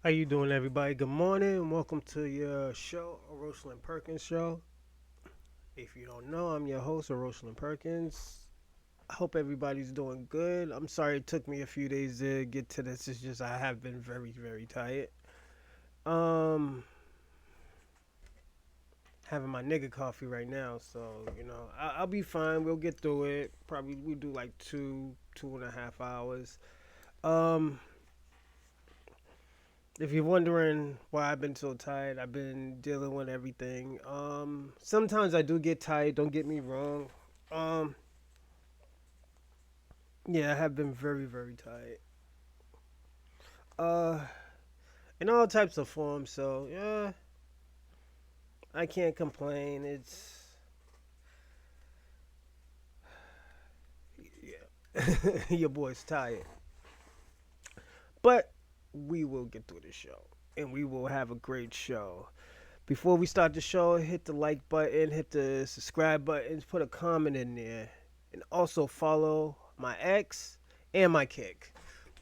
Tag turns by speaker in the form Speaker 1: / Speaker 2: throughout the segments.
Speaker 1: How you doing, everybody? Good morning. Welcome to your show, Rosalind Perkins Show. If you don't know, I'm your host, Rosalind Perkins. I hope everybody's doing good. I'm sorry it took me a few days to get to this. It's just I have been very, very tired. Um, Having my nigga coffee right now, so I'll be fine. We'll get through it. Probably we do like 2.5 hours. Um, If you're wondering why I've been so tired, I've been dealing with everything. Sometimes I do get tired. Don't get me wrong. Um, yeah, I have been very, very tired. Uh, in all types of forms. So yeah, I can't complain. Yeah, your boy's tired, but we will get through the show, and we will have a great show. Before we start the show, hit the like button, hit the subscribe button, put a comment in there, and also follow my ex and my kick.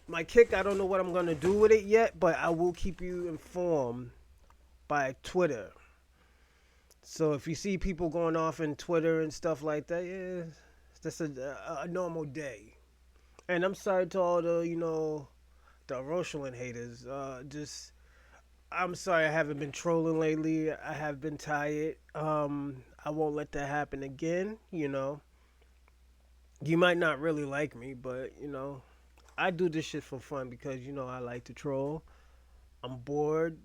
Speaker 1: My kick, I don't know what I'm gonna do with it yet, but I will keep you informed by Twitter. So if you see people going off in Twitter and stuff like that, yeah, that's a normal day. And I'm sorry to all the Rosalind haters. Just I'm sorry I haven't been trolling lately. I have been tired. I won't let that happen again. You might not really like me, but I do this shit for fun because I like to troll. I'm bored.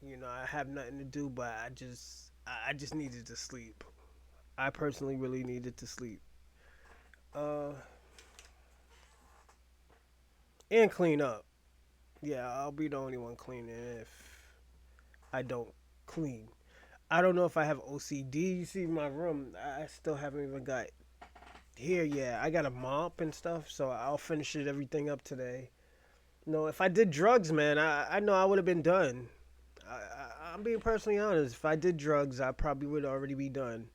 Speaker 1: I have nothing to do, but I just needed to sleep. I personally really needed to sleep. Uh, and clean up. Yeah, I'll be the only one cleaning if I don't clean. I don't know if I have OCD. You see my room, I still haven't even got here yet. I got a mop and stuff, so I'll finish it everything up today. No, if I did drugs, man, I know I would have been done. I'm being personally honest. If I did drugs, I probably would already be done.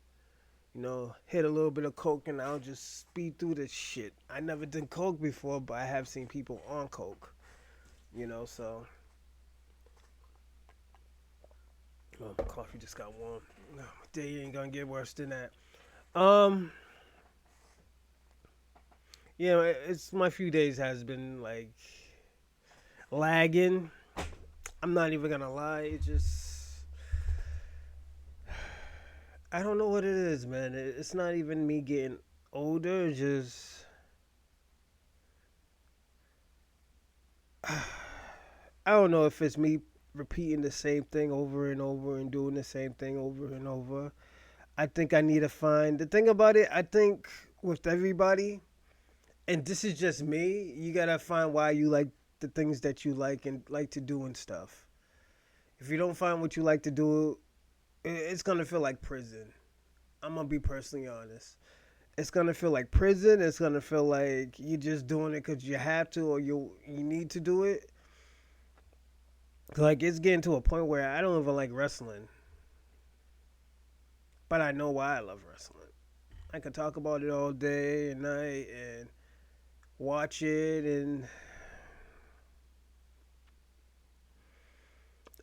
Speaker 1: Hit a little bit of coke and I'll just speed through this shit. I never did coke before, but I have seen people on coke. So my coffee just got warm. No, my day ain't gonna get worse than that. Um, yeah, it's my few days has been like lagging. I'm not even gonna lie. It just I don't know what it is, man. It's not even me getting older. It's just I don't know if it's me repeating the same thing over and over and doing the same thing over and over. I think I need to find the thing about it. I think with everybody, and this is just me, you gotta find why you like the things that you like and like to do and stuff. If you don't find what you like to do, it's gonna feel like prison. I'm gonna be personally honest. It's gonna feel like prison. It's gonna feel like you're just doing it because you have to or you need to do it. Like it's getting to a point where I don't even like wrestling, but I know why I love wrestling. I could talk about it all day and night and watch it, and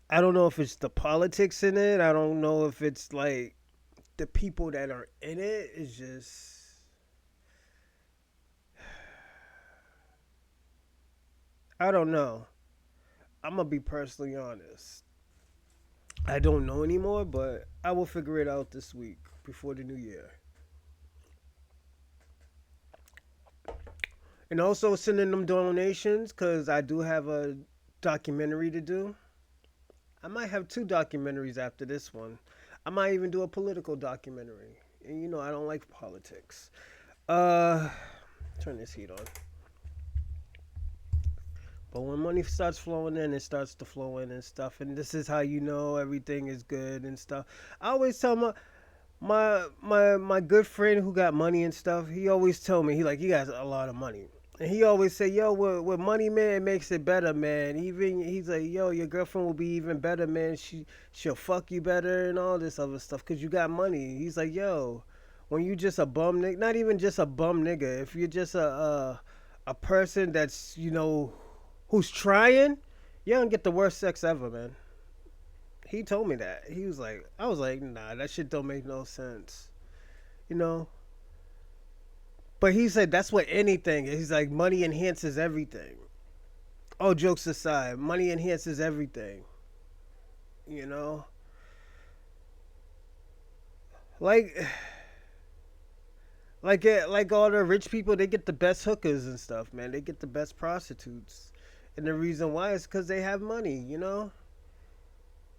Speaker 1: I don't know if it's the politics in it. I don't know if it's like the people that are in it. It's just I don't know. I'm gonna be personally honest. I don't know anymore, but I will figure it out this week before the new year. And also sending them donations because I do have a documentary to do. I might have two documentaries after this one. I might even do a political documentary. And I don't like politics. Uh, Turn this heat on. But when money starts flowing in, it starts to flow in and stuff. And this is how you know everything is good and stuff. I always tell my good friend who got money and stuff. He always tell me he got a lot of money. And he always say, "Yo, with money, man, it makes it better, man. Even he's like, yo, your girlfriend will be even better, man. She'll fuck you better and all this other stuff because you got money." He's like, "Yo, when you just a bum nigga, not even just a bum nigga. If you're just a person that's who's trying, You don't get the worst sex ever, man. He told me that. He was like, I was like, nah, that shit don't make no sense. You know? But he said that's what anything is. He's like, money enhances everything. Oh, jokes aside, money enhances everything. You know? Like, like all the rich people, they get the best hookers and stuff, man. They get the best prostitutes. And the reason why is because they have money, you know?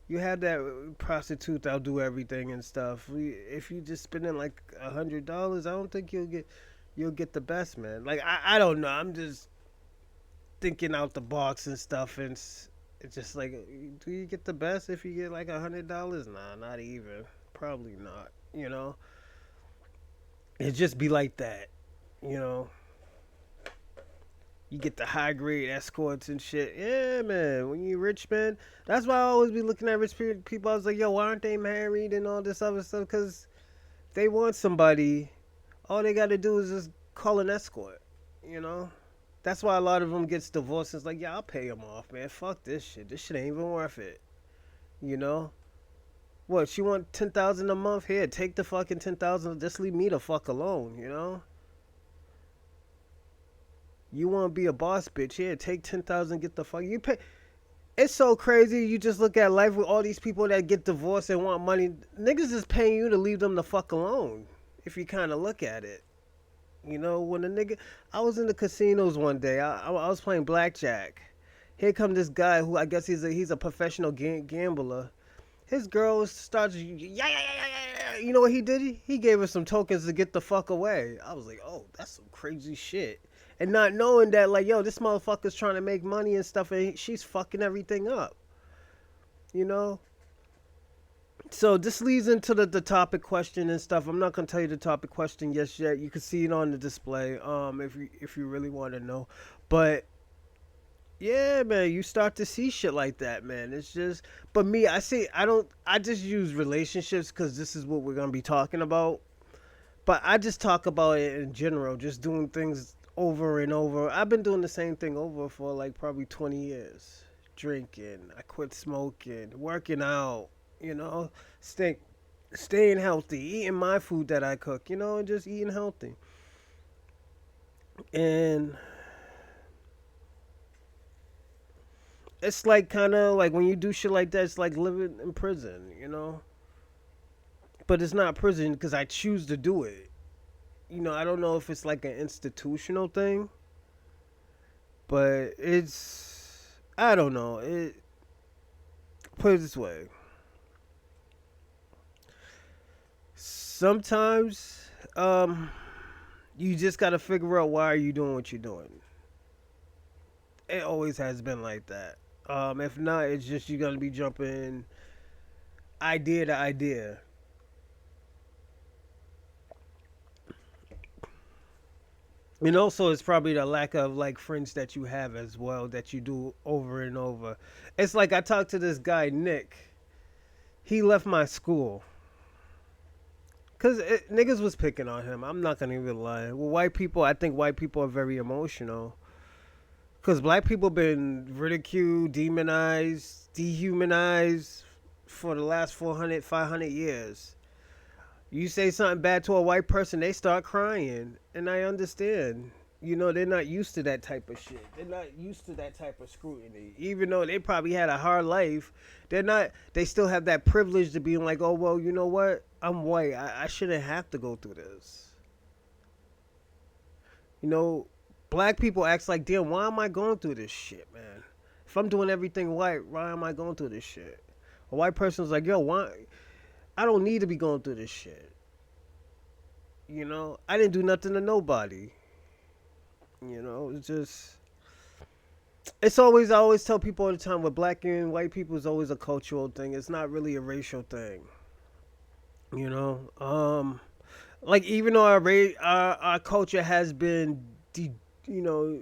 Speaker 1: You have that prostitute that'll do everything and stuff. If you just spending like $100, I don't think you'll get the best, man. Like I don't know. I'm just thinking out the box and stuff, and it's just like, do you get the best if you get like $100? Nah, not even. Probably not. You know, it just be like that. You know, you get the high grade escorts and shit. Yeah, man. When you rich, man, that's why I always be looking at rich people. I was like, yo, why aren't they married and all this other stuff? Because they want somebody. All they got to do is just call an escort. You know. That's why a lot of them gets divorced. It's like, yeah, I'll pay them off, man. Fuck this shit. This shit ain't even worth it. You know? What? She want 10,000 a month? Here, take the fucking 10,000. Just leave me the fuck alone. You know? You want to be a boss bitch? Here, take 10,000. Get the fuck. You pay. It's so crazy. You just look at life with all these people that get divorced and want money. Niggas is paying you to leave them the fuck alone. If you kind of look at it. You know, when a nigga, I was in the casinos one day. I was playing blackjack. Here come this guy who I guess he's a professional gambler. His girl starts, yeah, yeah, yeah, yeah, yeah. You know what he did? He gave her some tokens to get the fuck away. I was like, oh, that's some crazy shit. And not knowing that, like, yo, this motherfucker's trying to make money and stuff, and she's fucking everything up. You know? So this leads into the topic question and stuff. I'm not gonna tell you the topic question just yet. You can see it on the display, if you really want to know. But yeah, man, you start to see shit like that, man. It's just, but me, I just use relationships because this is what we're gonna be talking about. But I just talk about it in general, just doing things over and over. I've been doing the same thing over for like probably 20 years. Drinking, I quit smoking, working out, you know, stay, staying healthy, eating my food that I cook, you know, and just eating healthy. And it's like kind of like when you do shit like that, it's like living in prison, you know. But it's not prison because I choose to do it. You know, I don't know if it's like an institutional thing, but I don't know. Put it this way. Sometimes, you just gotta figure out why are you doing what you're doing. It always has been like that. If not, it's just you're gonna be jumping idea to idea. And also, it's probably the lack of like friends that you have as well that you do over and over. It's like I talked to this guy Nick. He left my school because niggas was picking on him. I'm not gonna even lie. Well, white people, I think white people are very emotional because black people been ridiculed, demonized, dehumanized for the last 400, 500 years. You say something bad to a white person, they start crying. And I understand. You know, they're not used to that type of shit. They're not used to that type of scrutiny. Even though they probably had a hard life, they still have that privilege to be like, oh, well, you know what? I'm white. I shouldn't have to go through this. You know, black people act like, damn, why am I going through this shit, man? If I'm doing everything white, why am I going through this shit? A white person's like, yo, why? I don't need to be going through this shit. You know, I didn't do nothing to nobody. You know, it's always, I always tell people all the time with black and white people is always a cultural thing. It's not really a racial thing. You know, like even though our culture has been, you know,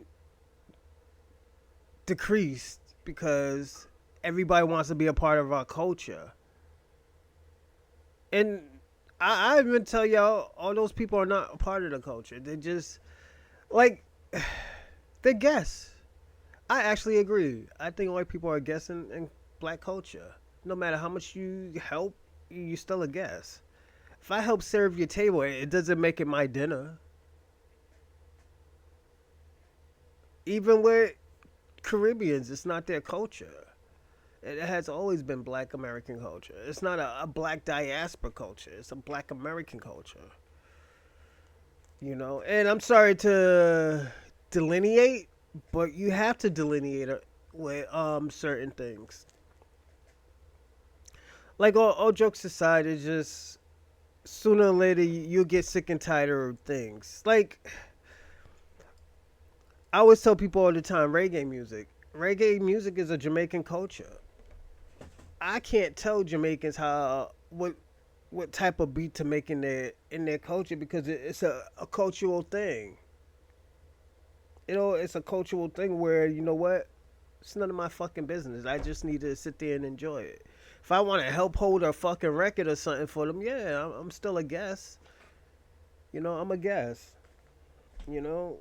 Speaker 1: decreased because everybody wants to be a part of our culture. And I even tell y'all, all those people are not a part of the culture. They just like they're guests. I actually agree. I think white people are a guest in black culture. No matter how much you help, you still a guest. If I help serve your table, it doesn't make it my dinner. Even with Caribbeans, it's not their culture. It has always been black American culture. It's not a black diaspora culture. It's a black American culture. You know, and I'm sorry to delineate, but you have to delineate it with certain things. Like all jokes aside, it's just sooner or later you'll get sick and tired of things. Like I always tell people all the time, reggae music. Reggae music is a Jamaican culture. I can't tell Jamaicans how what type of beat to make in their culture because it's a cultural thing. You know, it's a cultural thing where you know what, it's none of my fucking business. I just need to sit there and enjoy it. If I want to help hold a fucking record or something for them, yeah, I'm still a guest. You know, I'm a guest. You know,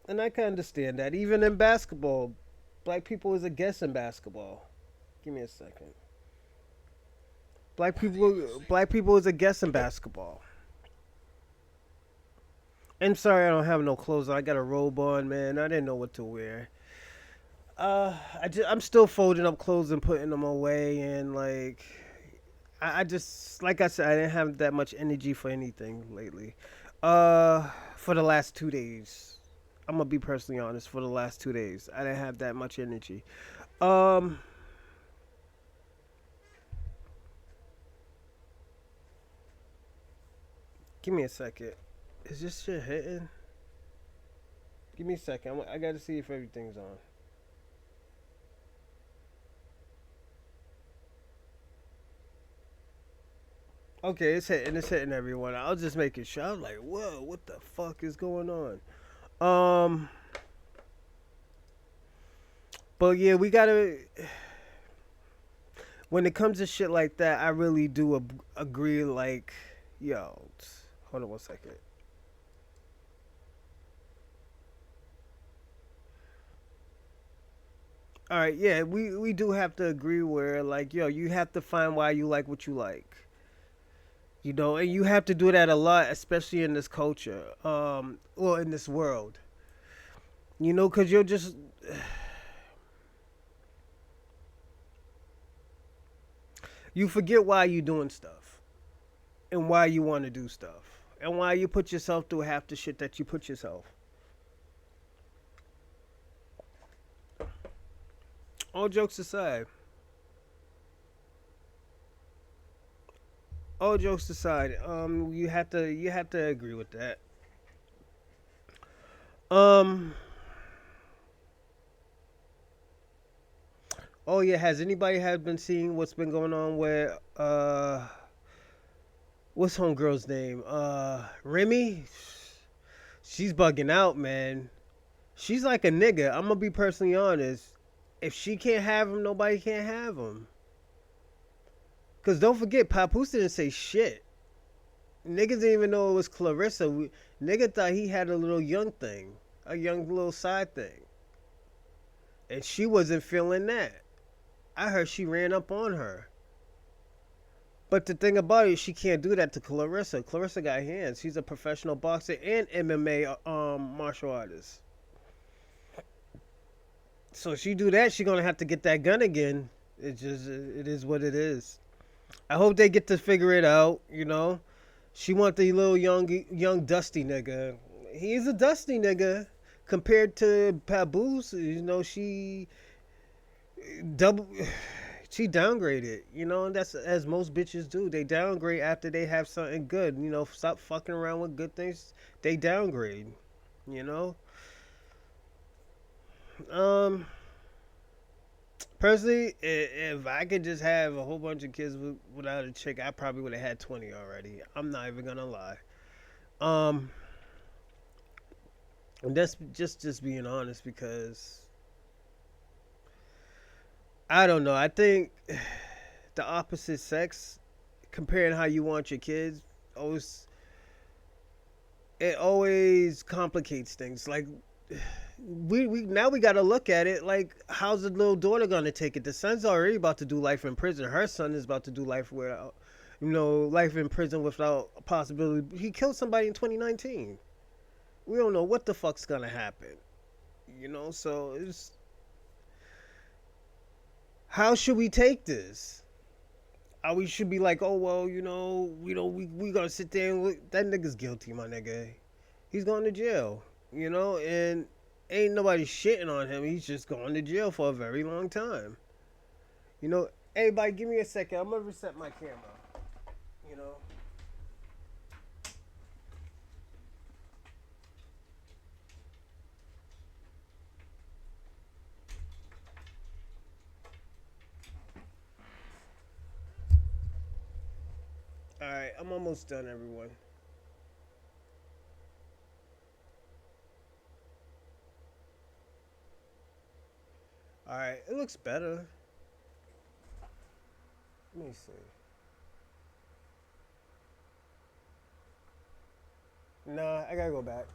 Speaker 1: and I can understand that. Even in basketball, black people is a guest in basketball. Give me a second. Black people is a guest in basketball. I'm sorry I don't have no clothes on. I got a robe on, man. I didn't know what to wear. I'm still folding up clothes and putting them away, and like, I just like I said, I didn't have that much energy for anything lately. For the last 2 days, I'm gonna be personally honest. For the last 2 days, I didn't have that much energy. Um, Give me a second. Is this shit hitting? Give me a second. I gotta see if everything's on. Okay, it's hitting. It's hitting everyone. I was just making sure. I was like, whoa, what the fuck is going on? Um, but yeah, we gotta. When it comes to shit like that, I really do agree. Like, yo, hold on one second. All right, yeah, we do have to agree where like, yo, you have to find why you like what you like. You know, and you have to do that a lot, especially in this culture, well, in this world. You know, because you'll just you forget why you doing stuff and why you want to do stuff and why you put yourself through half the shit that you put yourself. All jokes aside, all jokes aside, you have to agree with that. Um, oh yeah, has anybody had been seeing what's been going on with what's homegirl's name? Remy. She's bugging out, man. She's like a nigga. I'm gonna be personally honest. If she can't have him, nobody can't have him. Cause don't forget, Papoose didn't say shit. Niggas didn't even know it was Clarissa. Nigga thought he had a little young thing, a young little side thing, and she wasn't feeling that. I heard she ran up on her. But the thing about it, she can't do that to Clarissa. Clarissa got hands. She's a professional boxer and MMA martial artist. So if she do that, she gonna have to get that gun again. It is what it is. I hope they get to figure it out. You know, she want the little young dusty nigga. He's a dusty nigga compared to Paboose. You know, double she downgraded. You know, and that's as most bitches do. They downgrade after they have something good. You know, stop fucking around with good things. They downgrade. You know. Um, Personally, if I could just have a whole bunch of kids without a chick, I probably would have had 20 already. I'm not even gonna lie. Um, and that's just being honest because I don't know. I think the opposite sex, comparing how you want your kids, always it always complicates things. Like we now we got to look at it like, how's the little daughter gonna take it? The son's already about to do life in prison. Her son is about to do life without, life in prison without a possibility. He killed somebody in 2019. We don't know what the fuck's gonna happen. So it's, how should we take this? Are we should be like, oh well, we gonna sit there and look, that nigga's guilty, my nigga. He's going to jail, and ain't nobody shitting on him. He's just going to jail for a very long time. Everybody, give me a second. I'm gonna reset my camera. You know. All right, I'm almost done, everyone. All right, it looks better. Let me see. Nah, I gotta go back.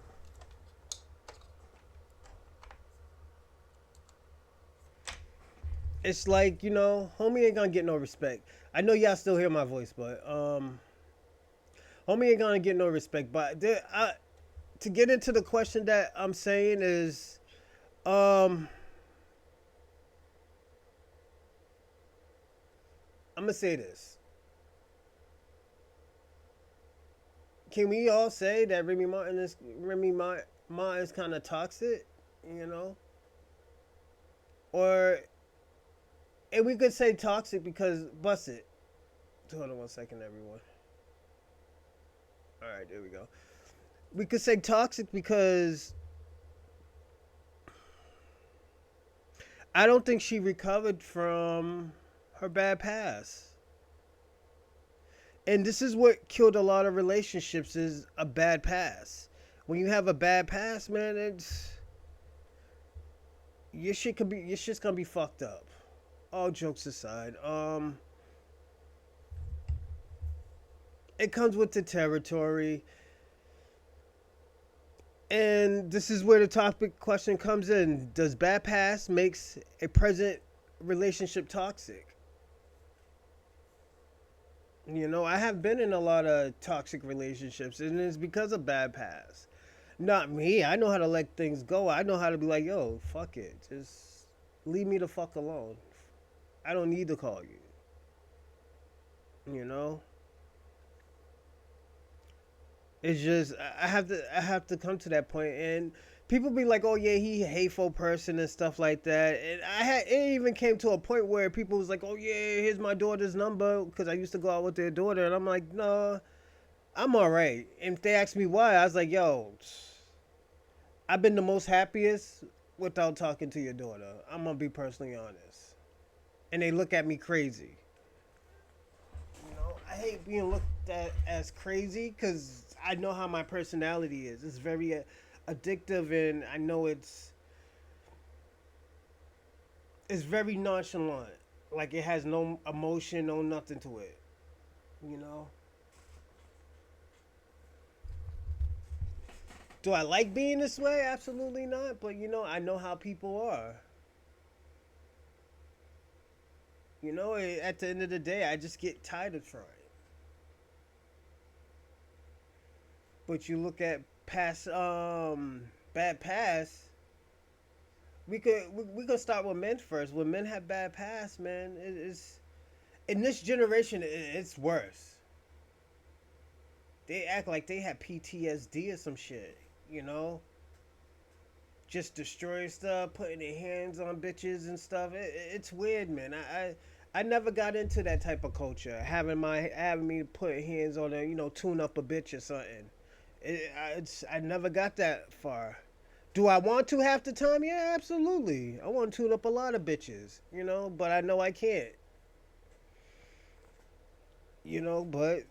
Speaker 1: It's like, homie ain't gonna get no respect. I know y'all still hear my voice, but homie ain't gonna get no respect. But to get into the question that I'm saying is, um, I'm gonna say this. Can we all say that Remy Ma is kind of toxic, you know, or and we could say toxic because bust it. Hold on one second, everyone. All right, there we go. We could say toxic because I don't think she recovered from her bad past. And this is what killed a lot of relationships is a bad past. When you have a bad past, man, it's your shit's gonna be fucked up. All jokes aside, it comes with the territory. And this is where the topic question comes in. Does bad past makes a present relationship toxic? I have been in a lot of toxic relationships, and it's because of bad past. Not me. I know how to let things go. I know how to be like, yo, fuck it. Just leave me the fuck alone. I don't need to call you. You know? It's just I have to come to that point, and people be like, "Oh yeah, he a hateful person and stuff like that." And it even came to a point where people was like, "Oh yeah, here's my daughter's number," because I used to go out with their daughter, and I'm like, "No, I'm all right." And if they ask me why, I was like, "Yo, I've been the most happiest without talking to your daughter. I'm gonna be personally honest." And they look at me crazy. I hate being looked at as crazy because I know how my personality is. It's very addictive, and I know it's very nonchalant. Like it has no emotion, no nothing to it. You know. Do I like being this way? Absolutely not. But I know how people are. At the end of the day, I just get tired of trying. But you look at past bad past. We could start with men first. When men have bad past, man, it is in this generation it's worse. They act like they have PTSD or some shit. You know, just destroying stuff, putting their hands on bitches and stuff. It's weird, man. I never got into that type of culture. Having me put hands on a tune up a bitch or something. I never got that far. Do I want to half the time? Yeah, absolutely. I want to tune up a lot of bitches, but I know I can't. But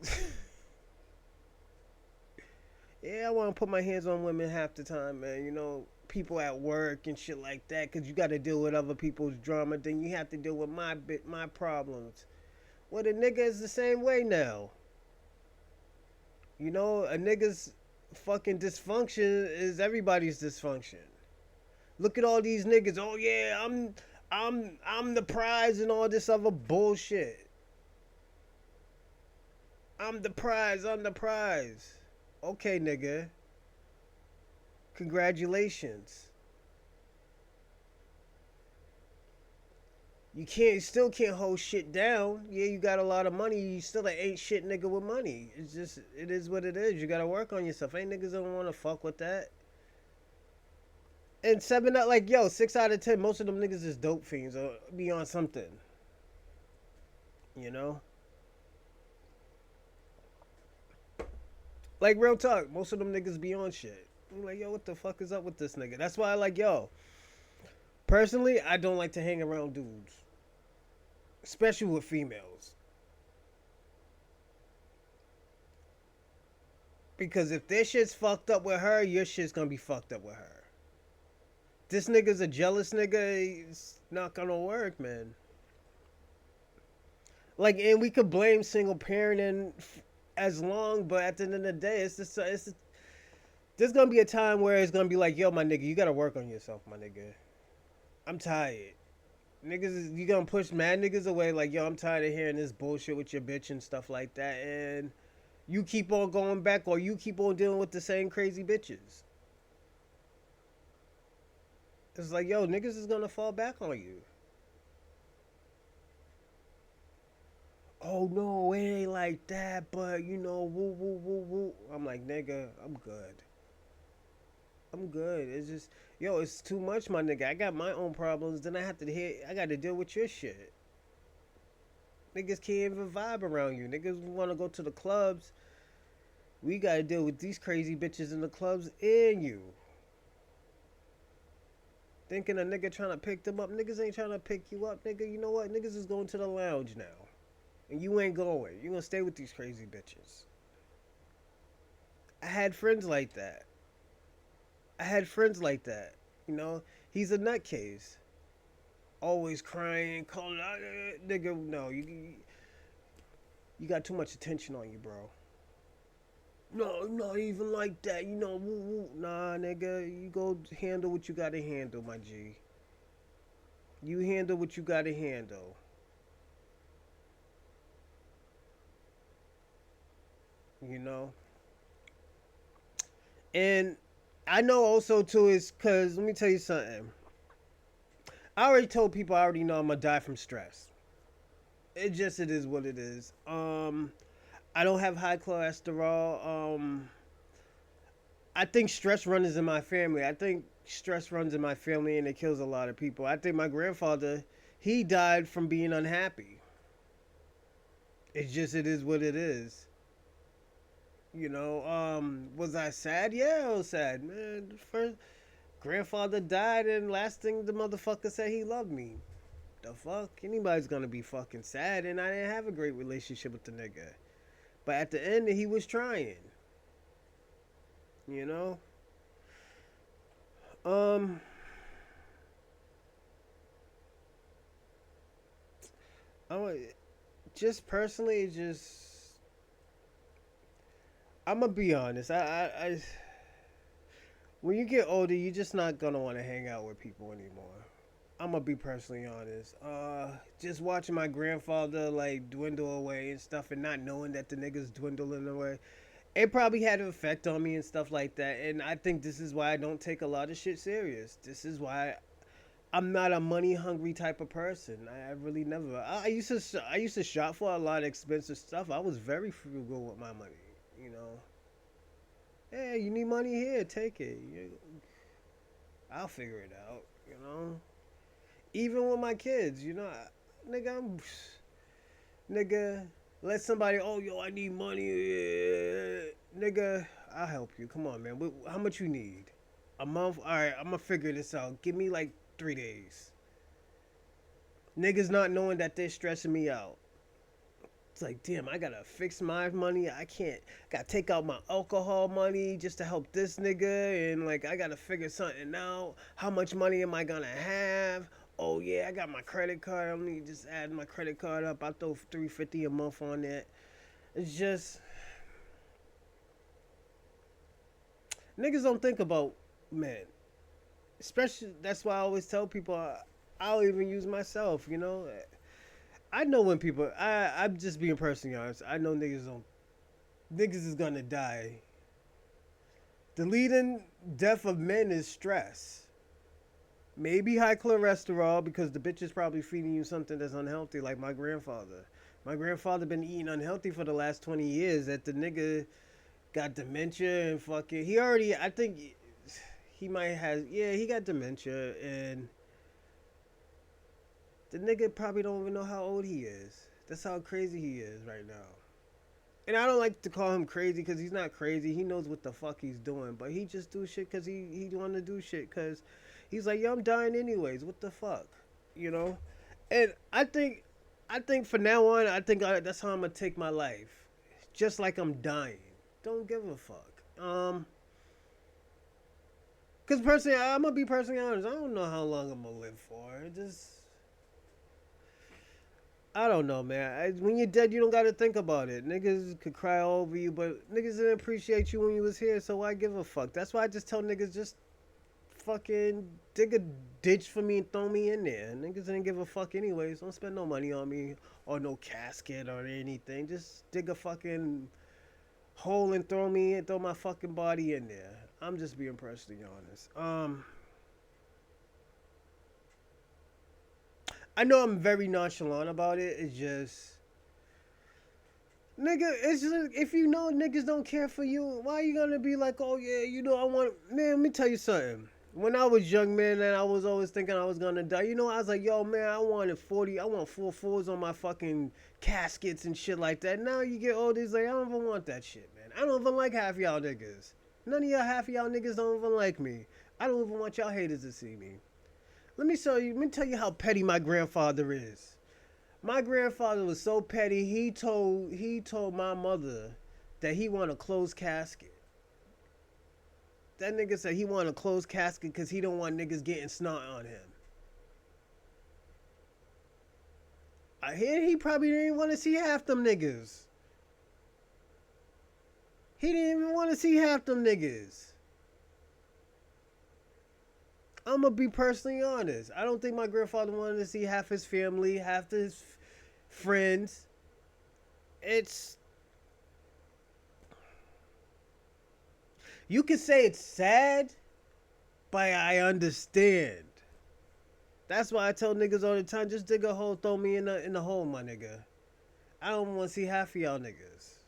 Speaker 1: yeah, I want to put my hands on women half the time, man. People at work and shit like that, because you got to deal with other people's drama. Then you have to deal with my problems. Well, the nigga is the same way now. A nigga's fucking dysfunction is everybody's dysfunction. Look at all these niggas. Oh yeah, I'm the prize and all this other bullshit. I'm the prize. I'm the prize. Okay, nigga. Congratulations. You still can't hold shit down. Yeah, you got a lot of money. You still an ain't shit nigga with money. It's just, it is what it is. You gotta work on yourself. Ain't niggas don't wanna fuck with that. And seven out, like, yo, 6 out of 10, most of them niggas is dope fiends or be on something. You know? Like, real talk, most of them niggas be on shit. I'm like, yo, what the fuck is up with this nigga? That's why I like, yo, personally, I don't like to hang around dudes, especially with females. Because if this shit's fucked up with her, your shit's gonna be fucked up with her. This nigga's a jealous nigga, it's not gonna work, man. Like, and we could blame single parenting as long, but at the end of the day, there's gonna be a time where it's gonna be like, yo, my nigga, you gotta work on yourself, my nigga. I'm tired. Niggas, you gonna push mad niggas away like, yo, I'm tired of hearing this bullshit with your bitch and stuff like that, and you keep on going back or you keep on dealing with the same crazy bitches. It's like, yo, niggas is gonna fall back on you. Oh no, it ain't like that, but you know, woo woo woo woo. I'm like, nigga, I'm good. I'm good. It's just, yo, it's too much, my nigga. I got my own problems. Then I got to deal with your shit. Niggas can't even vibe around you. Niggas want to go to the clubs. We got to deal with these crazy bitches in the clubs and you. Thinking a nigga trying to pick them up. Niggas ain't trying to pick you up, nigga. You know what? Niggas is going to the lounge now. And you ain't going. You gonna stay with these crazy bitches. I had friends like that. I had friends like that. You know, he's a nutcase. Always crying, calling out, nigga. No, you got too much attention on you, bro. No, not even like that. You know, woo woo. Nah, nigga, you go handle what you gotta handle, my G. You handle what you gotta handle. You know, and I know also too is because let me tell you something. I already told people I already know I'm gonna die from stress. It is what it is. I don't have high cholesterol. I think stress runs in my family. I think stress runs in my family and it kills a lot of people. I think my grandfather, he died from being unhappy. It is what it is. You know, was I sad? Yeah, I was sad, man. First grandfather died and last thing the motherfucker said he loved me. The fuck? Anybody's gonna be fucking sad and I didn't have a great relationship with the nigga. But at the end he was trying. You know? Um I just personally just I'm gonna be honest. I when you get older, you're just not gonna want to hang out with people anymore. I'm gonna be personally honest. Just watching my grandfather like dwindle away and stuff, and not knowing that the niggas dwindling away, it probably had an effect on me and stuff like that. And I think this is why I don't take a lot of shit serious. This is why I'm not a money hungry type of person. I really never. I used to shop for a lot of expensive stuff. I was very frugal with my money. You know, hey, you need money here, take it. I'll figure it out. You know, even with my kids. You know, nigga, nigga. Let somebody. Oh, yo, I need money. Yeah. Nigga, I'll help you. Come on, man. How much you need? A month? All right, I'm gonna figure this out. Give me like 3 days. Niggas not knowing that they're stressing me out. It's like, damn, I gotta fix my money. I can't. Gotta take out my alcohol money just to help this nigga. And like, I gotta figure something out. How much money am I gonna have? Oh yeah, I got my credit card. I'm gonna just add my credit card up. I throw 350 a month on that. It's just niggas don't think about men. Especially that's why I always tell people I'll even use myself. You know, I know when people. I'm just being personally honest. I know niggas don't. Niggas is gonna die. The leading death of men is stress. Maybe high cholesterol because the bitch is probably feeding you something that's unhealthy, like my grandfather. My grandfather been eating unhealthy for the last 20 years. That the nigga got dementia and fucking. He already. I think he might have. Yeah, he got dementia and the nigga probably don't even know how old he is. That's how crazy he is right now. And I don't like to call him crazy because he's not crazy. He knows what the fuck he's doing, but he just do shit because he want to do shit because he's like, yo, I'm dying anyways. What the fuck, you know? And I think for now on, that's how I'm gonna take my life, just like I'm dying. Don't give a fuck. Cause personally, I'm gonna be personally honest. I don't know how long I'm gonna live for. It just I don't know, man. When you're dead, you don't got to think about it. Niggas could cry over you, but niggas didn't appreciate you when you was here, so why give a fuck? That's why I just tell niggas just fucking dig a ditch for me and throw me in there. Niggas didn't give a fuck anyways. Don't spend no money on me or no casket or anything. Just dig a fucking hole and throw me and throw my fucking body in there. I'm just being personally honest. I know I'm very nonchalant about it. It's just nigga, it's just if you know niggas don't care for you, why you gonna be like, oh yeah, you know I want man, let me tell you something. When I was young, man, and I was always thinking I was gonna die, you know, I was like, yo, man, I want 4 4s on my fucking caskets and shit like that. Now you get older, it's like, I don't even want that shit, man. I don't even like half y'all niggas. None of y'all, half of y'all niggas don't even like me. I don't even want y'all haters to see me. Let me tell you how petty my grandfather is. My grandfather was so petty. He told my mother that he want a closed casket. That nigga said he want a closed casket because he don't want niggas getting snot on him. I hear he probably didn't want to see half them niggas. He didn't even want to see half them niggas. I'm gonna be personally honest. I don't think my grandfather wanted to see half his family, half his friends. It's you could say it's sad, but I understand. That's why I tell niggas all the time, just dig a hole, throw me in the hole, my nigga. I don't want to see half of y'all niggas.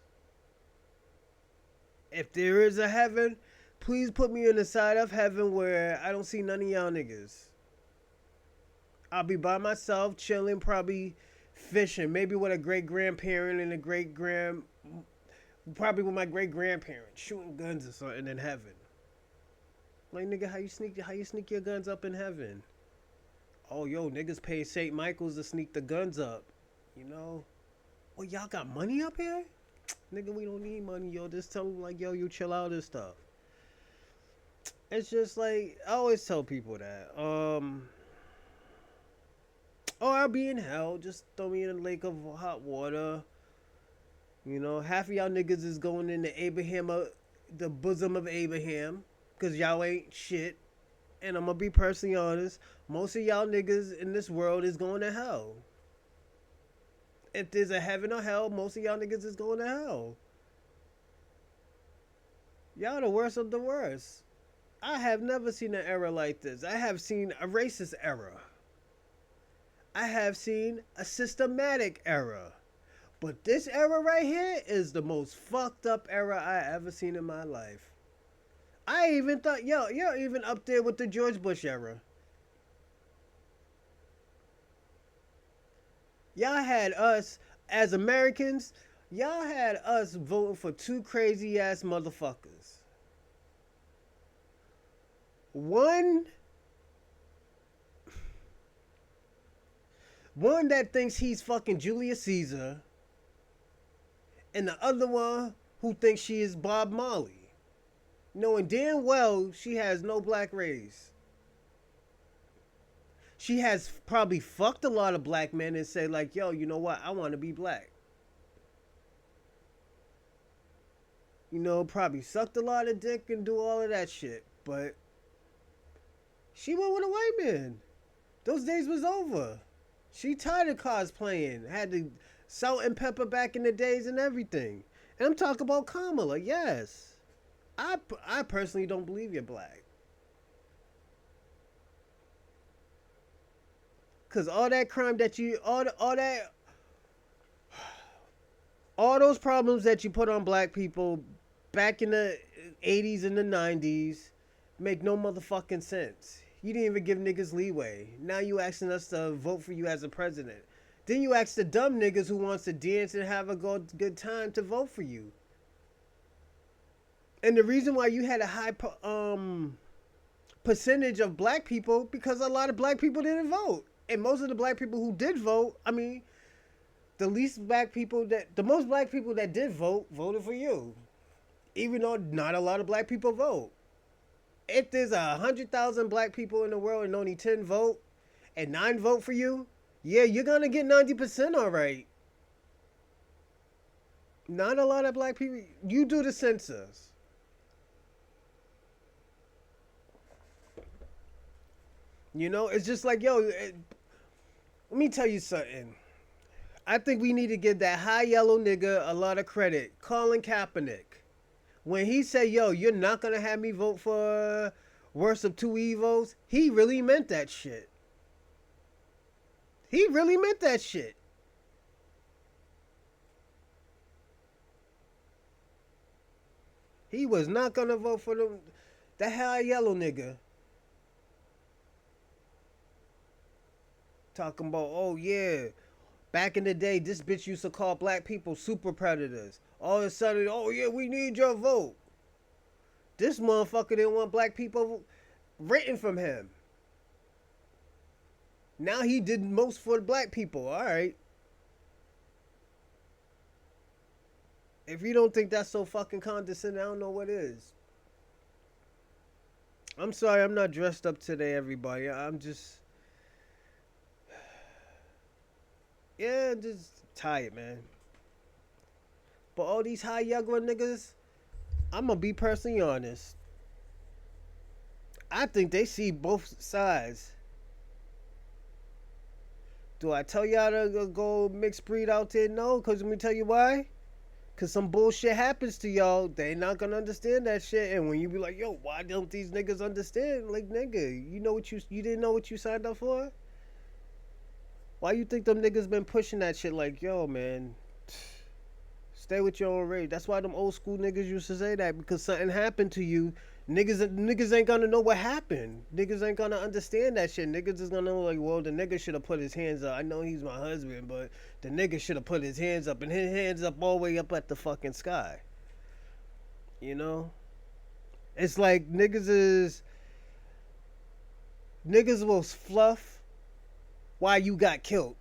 Speaker 1: If there is a heaven, please put me in the side of heaven where I don't see none of y'all niggas. I'll be by myself, chilling, probably fishing, maybe with a great grandparent and a probably with my great grandparent, shooting guns or something in heaven. Like nigga, how you sneak your guns up in heaven? Oh yo, niggas pay St. Michael's to sneak the guns up. You know? Well, y'all got money up here? Nigga, we don't need money, yo. Just tell them like, yo, you chill out and stuff. It's just like I always tell people that. Oh, I'll be in hell. Just throw me in a lake of hot water. You know, half of y'all niggas is going into the bosom of Abraham, cause y'all ain't shit. And I'm gonna be personally honest. Most of y'all niggas in this world is going to hell. If there's a heaven or hell, most of y'all niggas is going to hell. Y'all the worst of the worst. I have never seen an era like this. I have seen a racist era. I have seen a systematic era. But this era right here is the most fucked up era I ever seen in my life. I even thought, yo, you're even up there with the George Bush era. Y'all had us, as Americans, y'all had us voting for two crazy ass motherfuckers. One, one that thinks he's fucking Julius Caesar, and the other one who thinks she is Bob Marley, knowing damn well she has no black race. She has probably fucked a lot of black men and said like, yo, you know what? I want to be black. You know, probably sucked a lot of dick and do all of that shit. But She went with a white man. Those days was over. She tired of cosplaying. Had the salt and pepper back in the days and everything. And I'm talking about Kamala. Yes, I personally don't believe you're black. Cause all that crime that you all those problems that you put on black people back in the 80s and the 90s make no motherfucking sense. You didn't even give niggas leeway. Now you asking us to vote for you as a president. Then you ask the dumb niggas who wants to dance and have a good time to vote for you. And the reason why you had a high percentage of black people, because a lot of black people didn't vote. And most of the black people who did vote, I mean, the most black people that did vote voted for you, even though not a lot of black people vote. If there's 100,000 black people in the world and only 10 vote and 9 vote for you, yeah, you're gonna get 90%, all right. Not a lot of black people. You do the census. You know, it's just like, yo, let me tell you something. I think we need to give that high yellow nigga a lot of credit. Colin Kaepernick. When he said, yo, you're not going to have me vote for worst of two evils, he really meant that shit. He really meant that shit. He was not going to vote for them. That high yellow nigga. Talking about, oh yeah, back in the day, this bitch used to call black people super predators. All of a sudden, oh yeah, we need your vote. This motherfucker didn't want black people written from him. Now he did most for the black people. All right. If you don't think that's so fucking condescending, I don't know what is. I'm sorry, I'm not dressed up today, everybody. I'm just, yeah, just tired, man. But all these high younger niggas, I'm gonna be personally honest. I think they see both sides. Do I tell y'all to go mixed breed out there? No, because let me tell you why. Because some bullshit happens to y'all, they not gonna understand that shit. And when you be like, yo, why don't these niggas understand? Like, nigga, you know what you didn't know what you signed up for? Why you think them niggas been pushing that shit like, yo, man, stay with your own race? That's why them old school niggas used to say that, because something happened to you. Niggas ain't gonna know what happened. Niggas ain't gonna understand that shit. Niggas is gonna know, like, well, the nigga should have put his hands up. I know he's my husband, but the nigga should have put his hands up, and his hands up all the way up at the fucking sky. You know? It's like niggas will fluff why you got killed.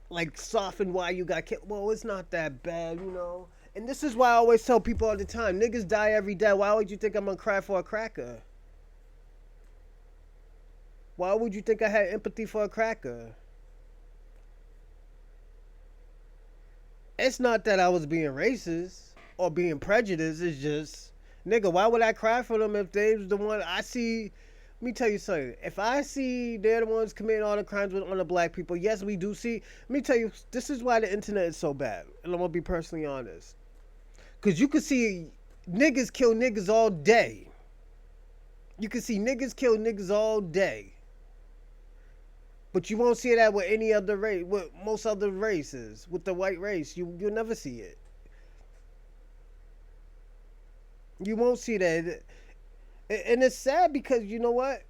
Speaker 1: Like, soften why you got killed. Well, it's not that bad, you know? And this is why I always tell people all the time, niggas die every day. Why would you think I'm gonna cry for a cracker? Why would you think I had empathy for a cracker? It's not that I was being racist or being prejudiced. It's just, nigga, why would I cry for them if they was the one I see? Let me tell you something. If I see they're the ones committing all the crimes on the black people, yes, we do see. Let me tell you, this is why the internet is so bad. And I'm gonna be personally honest. Because you can see niggas kill niggas all day. You can see niggas kill niggas all day. But you won't see that with any other race, with most other races. With the white race, you'll never see it. You won't see that. And it's sad because, you know what?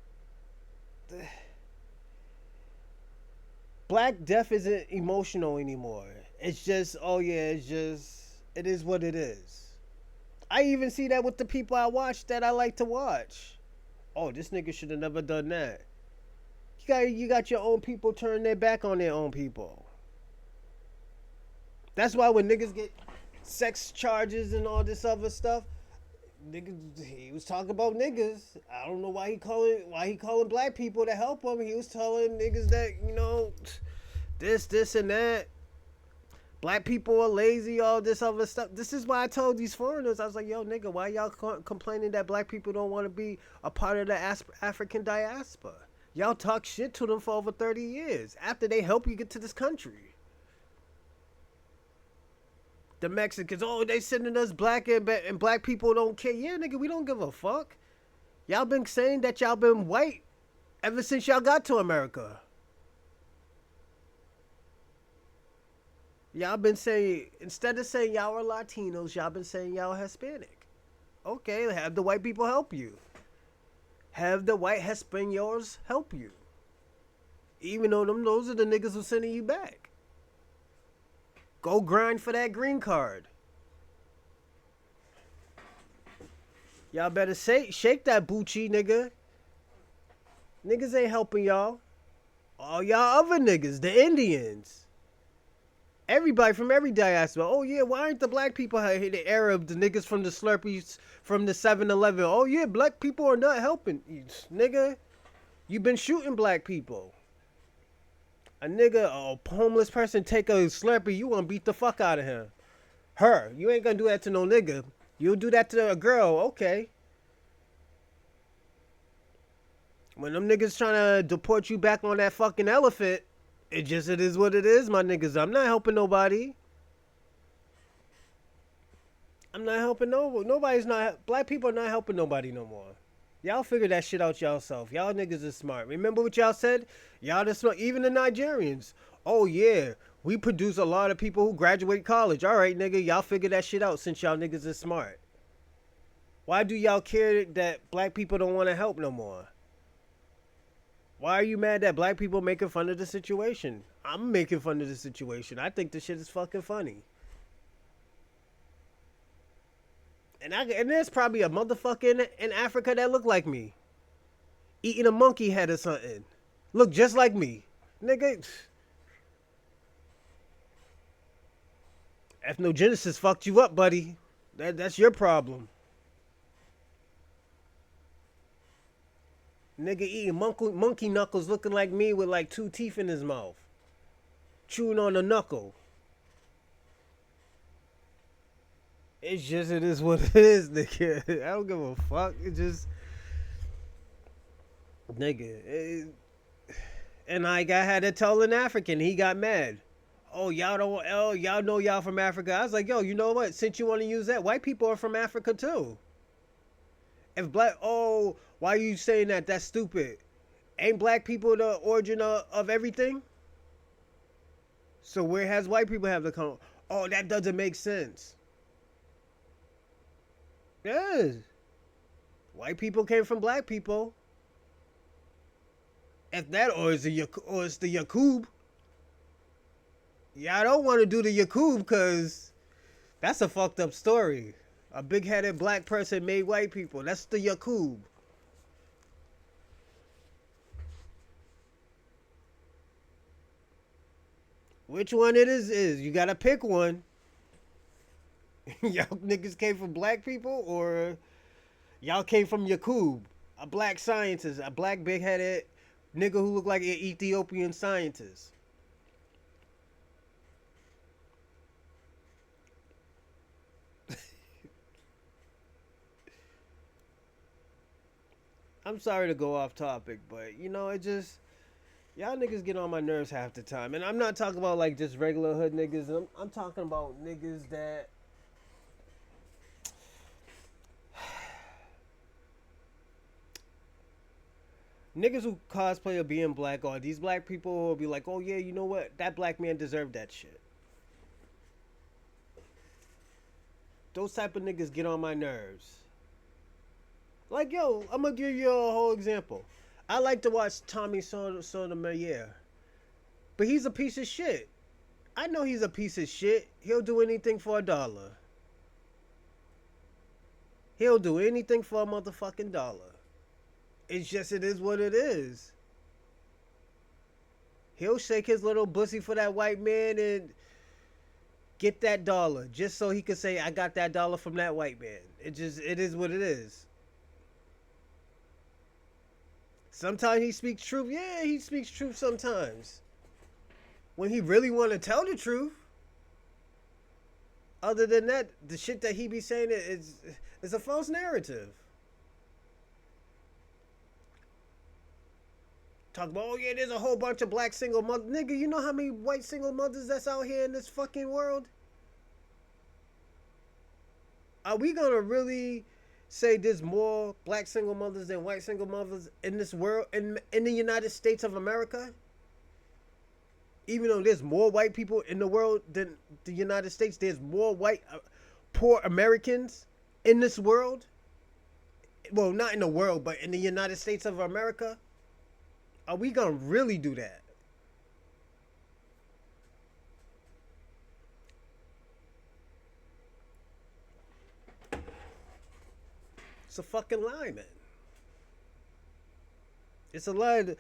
Speaker 1: Black death isn't emotional anymore. It's just, oh yeah, it is what it is. I even see that with the people I watch that I like to watch. Oh, this nigga should have never done that. You got your own people turn their back on their own people. That's why when niggas get sex charges and all this other stuff, niggas, he was talking about niggas. I don't know why he calling black people to help him. He was telling niggas that, you know, this and that. Black people are lazy, all this other stuff. This is why I told these foreigners, I was like, yo, nigga, why y'all complaining that black people don't want to be a part of the African diaspora? Y'all talk shit to them for over 30 years after they help you get to this country. The Mexicans, oh, they sending us black and black people don't care. Yeah, nigga, we don't give a fuck. Y'all been saying that y'all been white ever since y'all got to America. Y'all been saying, instead of saying y'all are Latinos, y'all been saying y'all Hispanic. Okay, have the white people help you. Have the white Hispanos help you. Even though those are the niggas who sending you back. Go grind for that green card. Y'all better shake that Bucci, nigga. Niggas ain't helping y'all. All y'all other niggas, the Indians. Everybody from every diaspora. Oh, yeah, why aren't the black people here? The Arabs, the niggas from the Slurpees, from the 7-Eleven. Oh, yeah, black people are not helping. Nigga, you been shooting black people. A nigga, a homeless person take a Slurpee, you want to beat the fuck out of him. Her. You ain't going to do that to no nigga. You'll do that to a girl. Okay. When them niggas trying to deport you back on that fucking elephant, it is what it is, my niggas. I'm not helping nobody. I'm not helping nobody's not. Black people are not helping nobody no more. Y'all figure that shit out y'allself. Y'all niggas is smart. Remember what y'all said? Y'all the smart. Even the Nigerians. Oh yeah, we produce a lot of people who graduate college. All right, nigga, y'all figure that shit out since y'all niggas is smart. Why do y'all care that black people don't want to help no more? Why are you mad that black people making fun of the situation? I'm making fun of the situation. I think the shit is fucking funny. And there's probably a motherfucker in Africa that look like me. Eating a monkey head or something. Look just like me. Nigga. Ethnogenesis fucked you up, buddy. That's your problem. Nigga eating monkey knuckles looking like me with like 2 teeth in his mouth. Chewing on a knuckle. It is what it is, nigga. I don't give a fuck. It just... Nigga. And I had to tell an African. He got mad. Oh, y'all know y'all from Africa. I was like, yo, you know what? Since you want to use that, white people are from Africa too. If why are you saying that? That's stupid. Ain't black people the origin of everything? So where has white people have to come? Oh, that doesn't make sense. Yes. White people came from black people. If that or it's the Yakub. Yeah, I don't want to do the Yakub because that's a fucked up story. A big-headed black person made white people. That's the Yakub. Which one it is? You gotta pick one. Y'all niggas came from black people or y'all came from Yakub, a black scientist, a black big-headed nigga who looked like an Ethiopian scientist. I'm sorry to go off topic, but you know, it just... Y'all niggas get on my nerves half the time. And I'm not talking about like just regular hood niggas. I'm talking about niggas that... Niggas who cosplay of being black, or these black people will be like, oh yeah, you know what? That black man deserved that shit. Those type of niggas get on my nerves. Like, yo, I'm gonna give you a whole example. I like to watch Tommy Sotomayor. But he's a piece of shit. I know he's a piece of shit. He'll do anything for $1. He'll do anything for a motherfucking dollar. It is what it is. He'll shake his little pussy for that white man and get that dollar just so he can say, I got that dollar from that white man. It is what it is. Sometimes he speaks truth. Yeah, he speaks truth sometimes. When he really want to tell the truth. Other than that, the shit that he be saying is a false narrative. Talk about, oh yeah, there's a whole bunch of black single mothers. Nigga, you know how many white single mothers that's out here in this fucking world? Are we gonna really say there's more black single mothers than white single mothers in this world, in the United States of America? Even though there's more white people in the world than the United States, there's more white, poor Americans in this world. Well, not in the world, but in the United States of America. Are we gonna really do that? It's a fucking lie, man. It's a lie.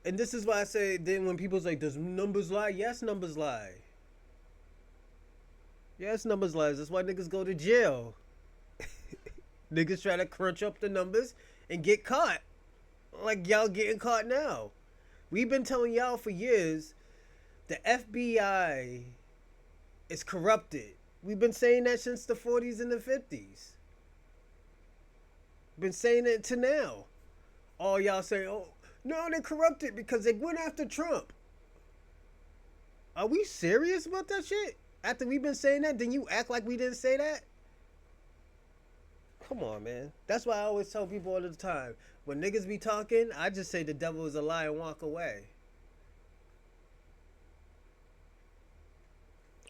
Speaker 1: And this is why I say, then when people say, does numbers lie? Yes, numbers lie. Yes, numbers lie. That's why niggas go to jail. Niggas try to crunch up the numbers and get caught. Like y'all getting caught now. We've been telling y'all for years the FBI is corrupted. We've been saying that since the 40s and the 50s. Been saying it to now. All y'all say, oh, no, they're corrupted because they went after Trump. Are we serious about that shit? After we've been saying that, then you act like we didn't say that? Come on, man. That's why I always tell people all the time. When niggas be talking, I just say the devil is a lie and walk away.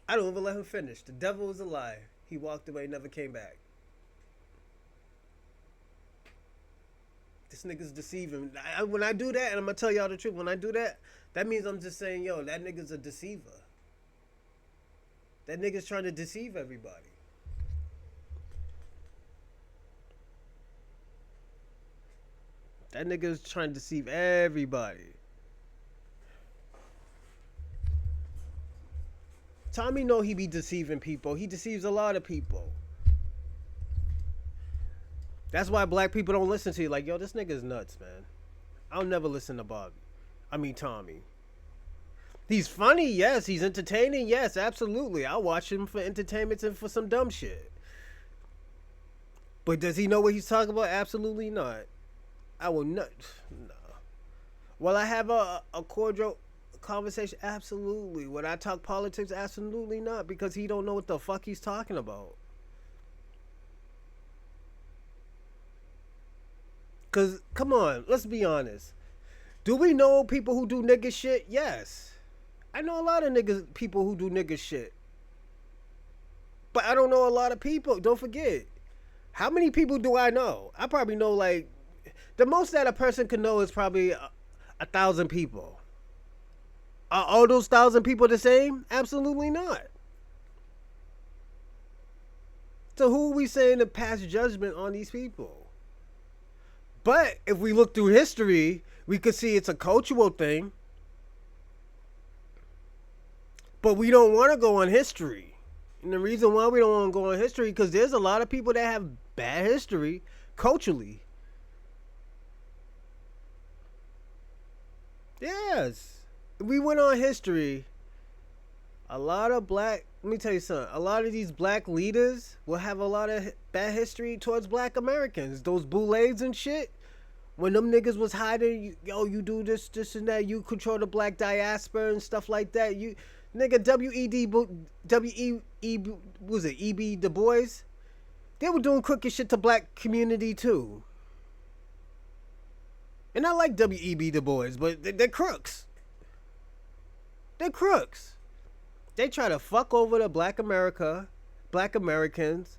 Speaker 1: I don't even let him finish. The devil is a lie. He walked away, never came back. This nigga's deceiving. When I do that, and I'm going to tell y'all the truth, when I do that, that means I'm just saying, yo, that nigga's a deceiver. That nigga's trying to deceive everybody. That nigga's trying to deceive everybody. Tommy know he be deceiving people. He deceives a lot of people. That's why black people don't listen to you. Like, yo, this nigga's nuts, man. I'll never listen to Bobby. I mean, Tommy. He's funny, yes. He's entertaining, yes, absolutely. I'll watch him for entertainment and for some dumb shit. But does he know what he's talking about? Absolutely not. I will not. No. Will I have a cordial conversation? Absolutely. Would I talk politics? Absolutely not. Because he don't know what the fuck he's talking about. Because, come on, let's be honest. Do we know people who do nigga shit? Yes. I know a lot of people who do nigga shit. But I don't know a lot of people. Don't forget. How many people do I know? I probably know, like, the most that a person can know is probably 1,000 people. Are all those 1,000 people the same? Absolutely not. So who are we saying to pass judgment on these people? But if we look through history, we could see it's a cultural thing. But we don't want to go on history. And the reason why we don't want to go on history, because there's a lot of people that have bad history culturally. Yes. If we went on history, a lot of black, let me tell you something, a lot of these black leaders will have a lot of bad history towards black Americans. Those boulets and shit, when them niggas was hiding, yo, you do this, this and that, you control the black diaspora and stuff like that. You, nigga, was it E.B. Du Bois? They were doing crooked shit to black community too. And I like W.E.B. Du Bois, but they're crooks. They're crooks. They try to fuck over the black America, black Americans.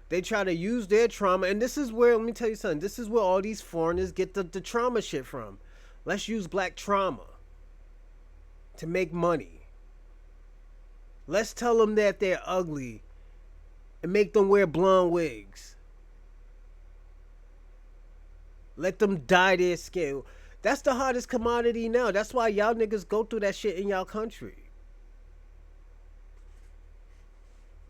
Speaker 1: They try to use their trauma. And this is where, let me tell you something, this is where all these foreigners get the trauma shit from. Let's use black trauma to make money. Let's tell them that they're ugly and make them wear blonde wigs. Let them dye their skin. That's the hottest commodity now. That's why y'all niggas go through that shit in y'all country.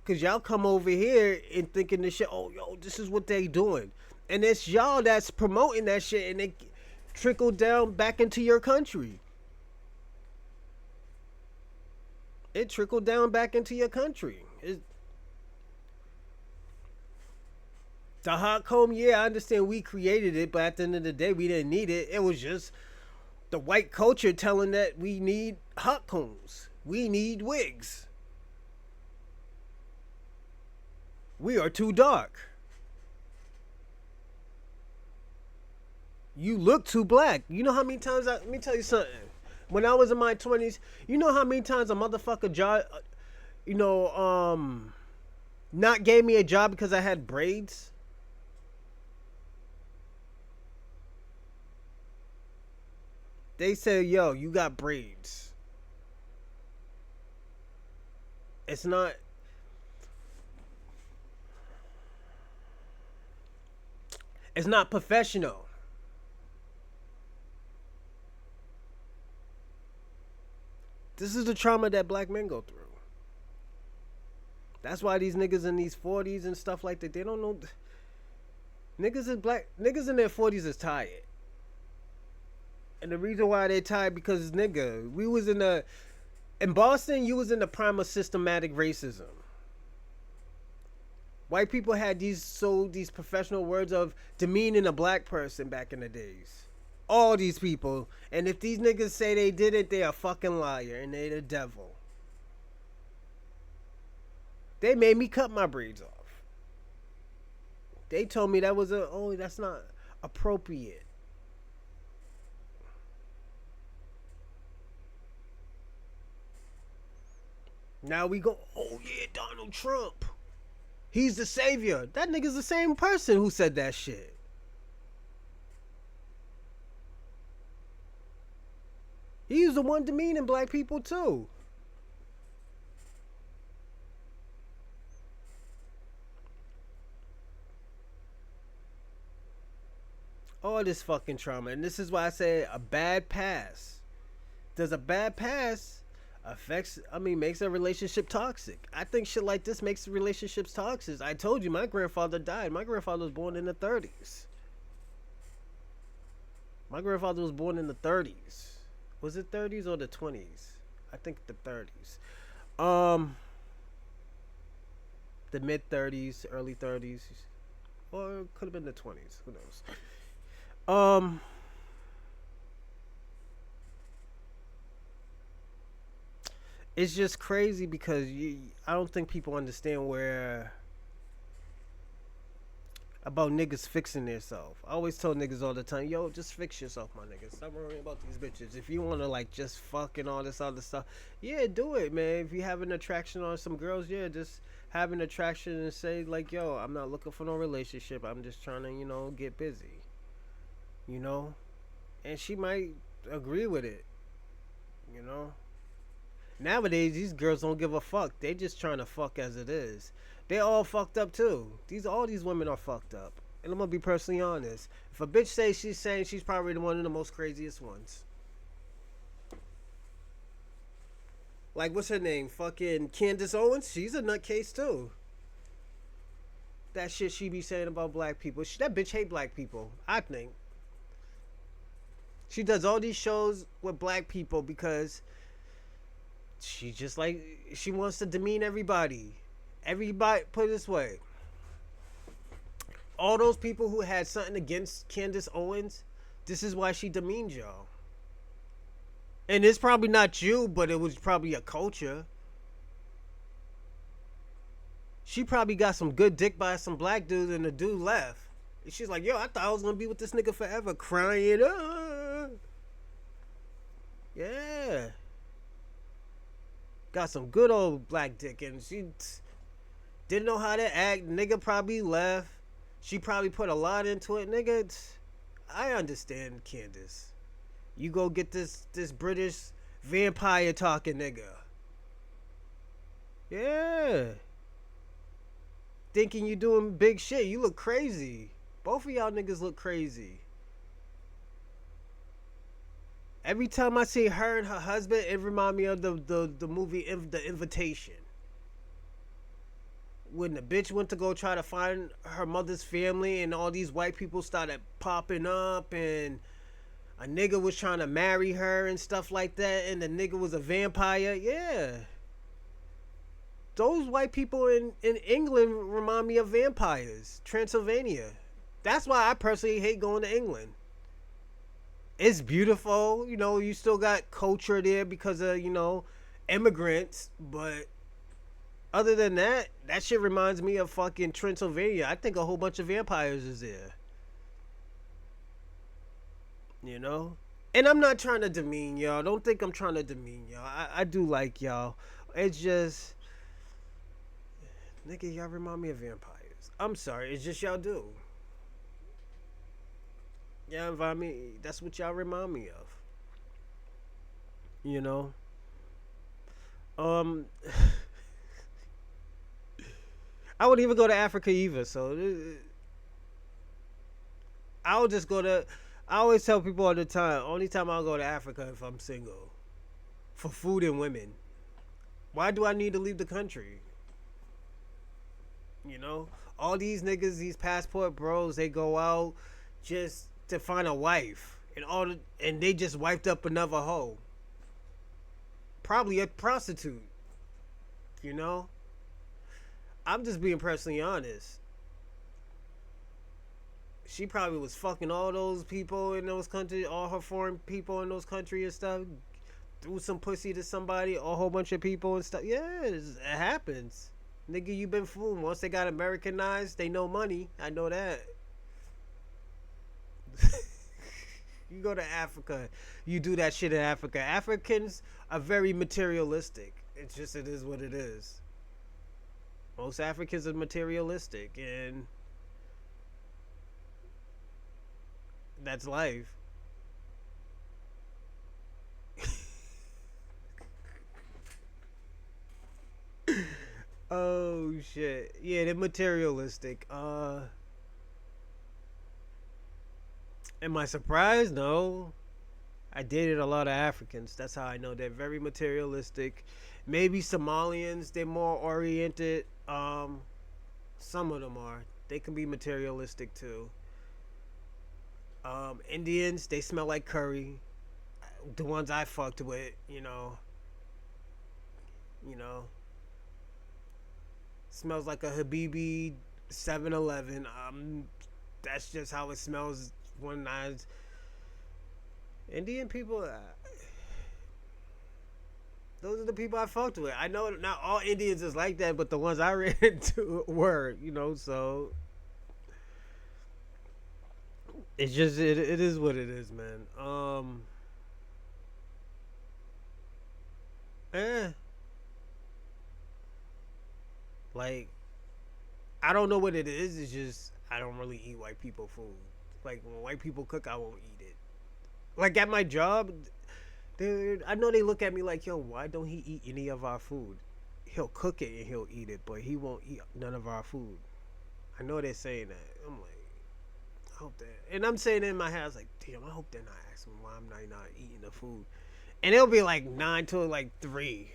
Speaker 1: Because y'all come over here and thinking this shit, oh, yo, this is what they doing. And it's y'all that's promoting that shit and it trickle down back into your country. It trickled down back into your country. The hot comb, yeah, I understand we created it, but at the end of the day, we didn't need it. It was just the white culture telling that we need hot combs. We need wigs. We are too dark. You look too black. You know how many times let me tell you something. When I was in my 20s, you know how many times a motherfucker job, you know, not gave me a job because I had braids? They said, yo, you got braids. It's not it's not professional. This is the trauma that black men go through. That's why these niggas in these 40s and stuff like that, they don't know. Niggas in their 40s is tired. And the reason why they tired because nigga, we was in Boston, you was in the prime of systematic racism. White people had these professional words of demeaning a black person back in the days. All these people. And if these niggas say they did it, they a fucking liar and they the devil. They made me cut my braids off. They told me that was that's not appropriate. Now we go, oh yeah, Donald Trump. He's the savior. That nigga's the same person who said that shit. He was the one demeaning black people too. All this fucking trauma. And this is why I say a bad pass. Does a bad pass makes a relationship toxic? I think shit like this makes relationships toxic. I told you my grandfather died. My grandfather was born in the 30s. My grandfather was born in the 30s. Was it 30s or the 20s? I think the 30s. The mid 30s, early 30s, or it could have been the 20s. Who knows? Um, it's just crazy because I don't think people understand where about niggas fixing themselves. I always tell niggas all the time, yo, just fix yourself, my niggas. Stop worrying about these bitches. If you want to like just fucking all this other stuff, yeah, do it, man. If you have an attraction on some girls, yeah, just have an attraction and say like, yo, I'm not looking for no relationship. I'm just trying to, get busy, you know? And she might agree with it, you know? Nowadays, these girls don't give a fuck. They just trying to fuck as it is. They all fucked up too. All these women are fucked up. And I'm gonna be personally honest. If a bitch says she's saying, she's probably one of the most craziest ones. Like what's her name? Fucking Candace Owens. She's a nutcase too. That shit she be saying about black people. That bitch hate black people. I think. She does all these shows with black people because she just like she wants to demean everybody. Everybody, put it this way. All those people who had something against Candace Owens, this is why she demeaned y'all. And it's probably not you, but it was probably a culture. She probably got some good dick by some black dudes and the dude left. And she's like, yo, I thought I was going to be with this nigga forever. Crying. Yeah. Got some good old black dick and she didn't know how to act. Nigga probably left. She probably put a lot into it. Nigga, I understand Candace. You go get this British vampire talking nigga. Yeah. Thinking you doing big shit. You look crazy. Both of y'all niggas look crazy. Every time I see her and her husband, it reminds me of the movie The Invitation. When the bitch went to go try to find her mother's family and all these white people started popping up and a nigga was trying to marry her and stuff like that and the nigga was a vampire. Yeah. those white people in England remind me of vampires. Transylvania. That's why I personally hate going to England. It's beautiful, you know. You still got culture there because of immigrants, but other than that, that shit reminds me of fucking Transylvania. I think a whole bunch of vampires is there. You know. And I'm not trying to demean y'all. Don't think I'm trying to demean y'all. I do like y'all. It's just, nigga, y'all remind me of vampires. I'm sorry. It's just y'all do. Y'all remind me. That's what y'all remind me of. You know. Um, I wouldn't even go to Africa either. So I'll just go to. I always tell people all the time. Only time I'll go to Africa if I'm single, for food and women. Why do I need to leave the country? You know, all these niggas, these passport bros, they go out just to find a wife, and they just wiped up another hoe, probably a prostitute. You know, I'm just being personally honest. She probably was fucking all those people in those countries, all her foreign people in those countries and stuff. Threw some pussy to somebody, a whole bunch of people and stuff. Yeah, it happens. Nigga, you been fooled. Once they got Americanized, they know money. I know that. You go to Africa, you do that shit in Africa. Africans are very materialistic. It's just, it is what it is. Most Africans are materialistic, and that's life. Oh shit. Yeah, they're materialistic. Am I surprised? No. I dated a lot of Africans. That's how I know they're very materialistic. Maybe Somalians, they're more oriented. Some of them are. They can be materialistic too. Indians, they smell like curry. The ones I fucked with, you know, smells like a Habibi 7-Eleven. That's just how it smells when I. Indian people, those are the people I fucked with. I know not all Indians is like that, but the ones I ran into were, so it's just it is what it is, man. Eh, like, I don't know what it is. It's just I don't really eat white people food. Like, when white people cook, I won't eat it. Like, at my job, dude, I know they look at me like, yo, why don't he eat any of our food? He'll cook it and he'll eat it, but he won't eat none of our food. I know they're saying that. I'm like, I hope that. And I'm saying it in my head, I was like, damn, I hope they're not asking why I'm not eating the food. And it'll be like 9 to like 3.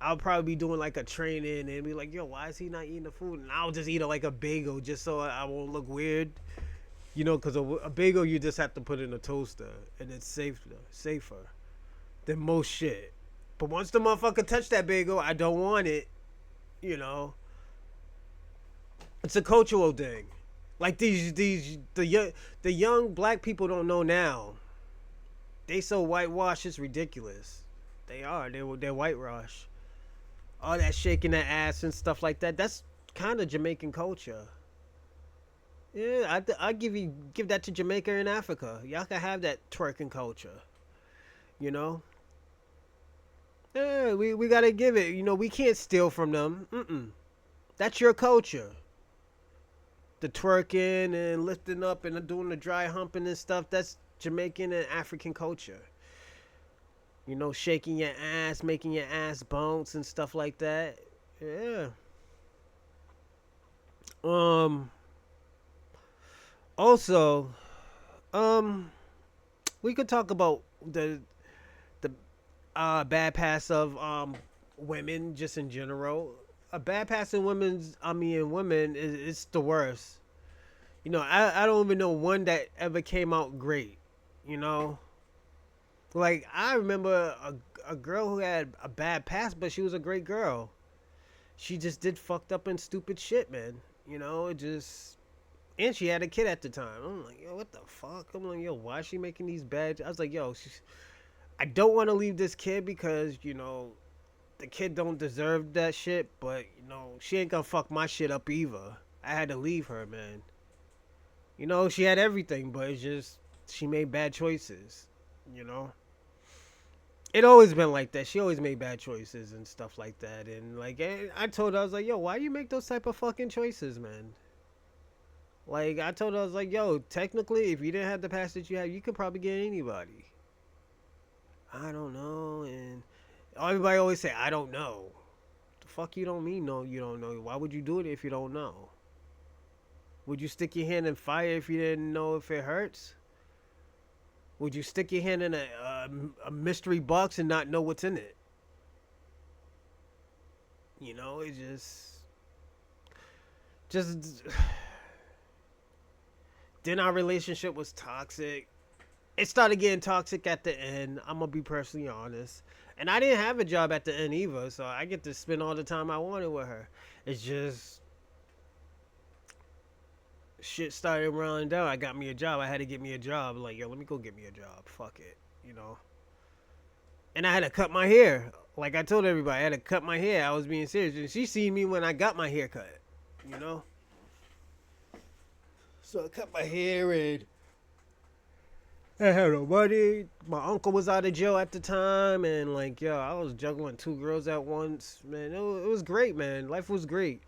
Speaker 1: I'll probably be doing like a training and be like, yo, why is he not eating the food? And I'll just eat it like a bagel just so I won't look weird. Because a bagel you just have to put in a toaster and it's safer than most shit. But once the motherfucker touch that bagel, I don't want it. It's a cultural thing. Like the young black people don't know now. They so whitewashed, it's ridiculous. They are. They're whitewash. All that shaking that ass and stuff like that. That's kind of Jamaican culture. Yeah, I give that to Jamaica and Africa. Y'all can have that twerking culture. You know. Yeah, we gotta give it. We can't steal from them. That's your culture. The twerking and lifting up and doing the dry humping and stuff. That's Jamaican and African culture. Shaking your ass, making your ass bounce and stuff like that. Yeah. Also, we could talk about the bad past of women just in general. A bad past in women is it's the worst. I don't even know one that ever came out great. Like, I remember a girl who had a bad past, but she was a great girl. she just did fucked up and stupid shit, man. You know, it just. And she had a kid at the time. I'm like, yo, what the fuck? I'm like, yo, why is she making these bad? I was like, yo, I don't want to leave this kid because, you know, the kid don't deserve that shit, but, you know, she ain't gonna fuck my shit up either. I had to leave her, man. You know, she had everything, but it's just, she made bad choices, you know? It always been like that. She always made bad choices and stuff like that. And, like, I told her, I was like, yo, why you make those type of fucking choices, man? Like, I told her, I was like, yo, technically, if you didn't have the past that you have, you could probably get anybody. I don't know, and everybody always say, I don't know. The fuck you don't mean no, you don't know. Why would you do it if you don't know? Would you stick your hand in fire if you didn't know if it hurts? Would you stick your hand in a mystery box and not know what's in it? You know, it just then our relationship was toxic. It started getting toxic at the end. I'm gonna be personally honest, and I didn't have a job at the end either, so I get to spend all the time I wanted with her. It's just shit started running down. I got me a job. I had to get me a job. Like, yo, let me go get me a job. Fuck it, you know. And I had to cut my hair. Like I told everybody, I had to cut my hair. I was being serious, and she seen me when I got my hair cut. You know. So I cut my hair and I had no money. My uncle was out of jail at the time, and like, yo, I was juggling two girls at once. Man, it was great, man. Life was great.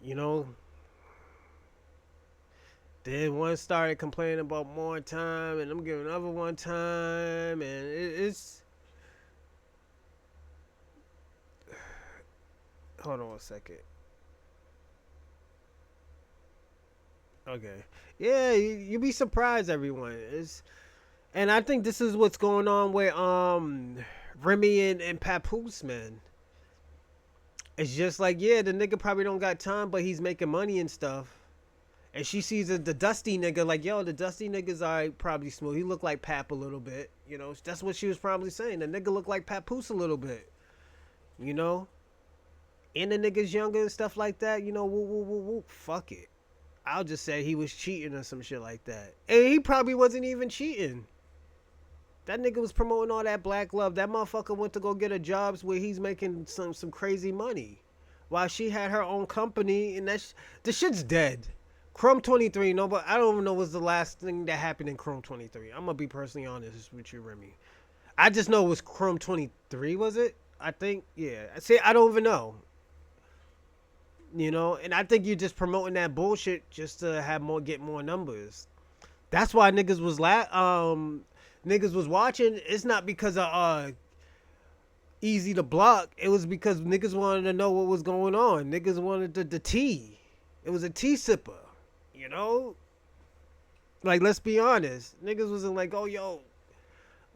Speaker 1: You know. Then one started complaining about more time, and I'm giving another one time, and it's. Hold on a second. Okay. Yeah, you be surprised, everyone. And I think this is what's going on with Remy and Papoose, man. It's just like, yeah, the nigga probably don't got time, but he's making money and stuff. And she sees the dusty nigga like, yo, the dusty nigga's alright, probably smooth. He looked like Pap a little bit, you know. That's what she was probably saying. The nigga looked like Papoose a little bit, you know. And the nigga's younger and stuff like that, you know. Woo, woo, woo, woo. Fuck it. I'll just say he was cheating or some shit like that. And he probably wasn't even cheating. That nigga was promoting all that black love. That motherfucker went to go get a job where he's making some crazy money. While she had her own company, and the shit's dead. Chrome 23, no, but I don't even know what's the last thing that happened in Chrome 23. I'm gonna be personally honest with you, Remy. I just know it was Chrome 23, was it? I think, yeah. See, I don't even know. You know, and I think you're just promoting that bullshit just to get more numbers. That's why niggas was watching. It's not because of easy to block. It was because niggas wanted to know what was going on. Niggas wanted the tea. It was a tea sipper, you know? Like, let's be honest. Niggas wasn't like, oh, yo,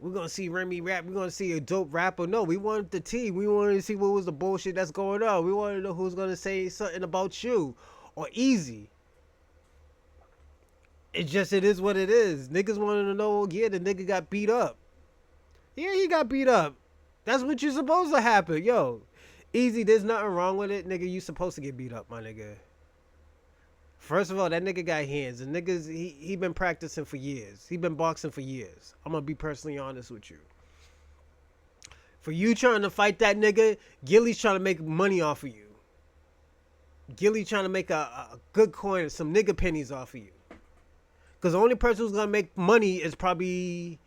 Speaker 1: we're going to see Remy rap. We're going to see a dope rapper. No, we wanted the tea. We wanted to see what was the bullshit that's going on. We wanted to know who's going to say something about you or Easy. It's just, it is what it is. Niggas wanted to know, yeah, the nigga got beat up. Yeah, he got beat up. That's what you're supposed to happen. Yo, Easy, there's nothing wrong with it. Nigga, you supposed to get beat up, my nigga. First of all, that nigga got hands. The niggas, he been practicing for years. He been boxing for years. I'm gonna be personally honest with you. For you trying to fight that nigga, Gilly's trying to make money off of you. Gilly trying to make a good coin, some nigga pennies off of you. Because the only person who's gonna make money is probably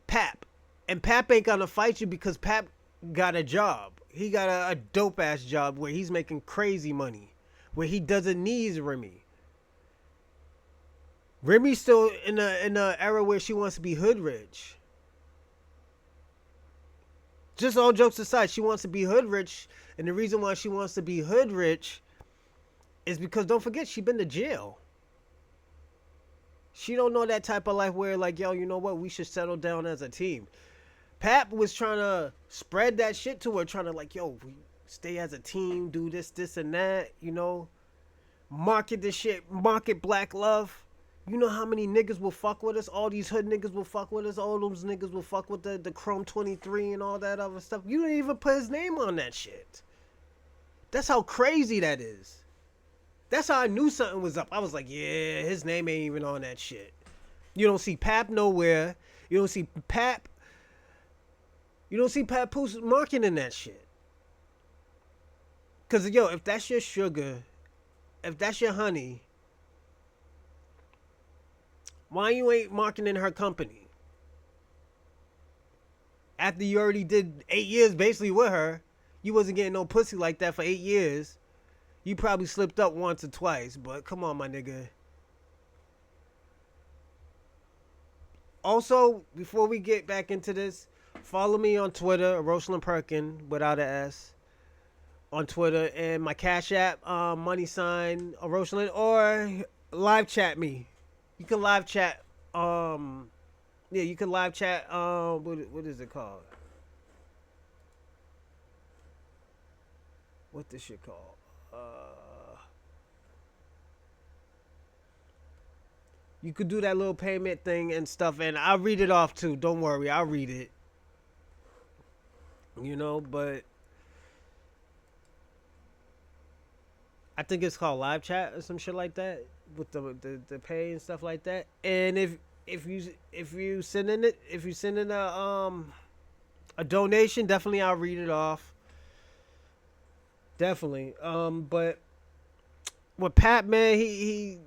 Speaker 1: Pap. And Pap ain't gonna fight you because Pap got a job. He got a dope ass job where he's making crazy money. Where he doesn't need Remy. Remy's still in a era where she wants to be hood rich. Just all jokes aside, she wants to be hood rich, and the reason why she wants to be hood rich is because, don't forget, she been to jail. She don't know that type of life where, like, yo, you know what, we should settle down as a team. Pap was trying to spread that shit to her, trying to, like, yo, we stay as a team, do this, and that, you know, market this shit, market black love. You know how many niggas will fuck with us? All these hood niggas will fuck with us. All those niggas will fuck with the Chrome 23 and all that other stuff. You didn't even put his name on that shit. That's how crazy that is. That's how I knew something was up. I was like, yeah, his name ain't even on that shit. You don't see Pap nowhere. You don't see Pap. You don't see Papoose marketing that shit. Cause yo, if that's your sugar, if that's your honey, why you ain't marketing her company? After you already did 8 years basically with her, you wasn't getting no pussy like that for 8 years. You probably slipped up once or twice, but come on, my nigga. Also, before we get back into this, follow me on Twitter, Rosalind Perkin, without an S, on Twitter, and my Cash App, money sign, Rosalind, or live chat me. You can live chat, yeah, you can live chat, what is it called? What this shit called? You could do that little payment thing and stuff, and I'll read it off too. Don't worry, I'll read it. You know, but I think it's called live chat or some shit like that with the pay and stuff like that. And if you send in it, if you send in a donation, definitely I'll read it off. Definitely. But with Pat, man, he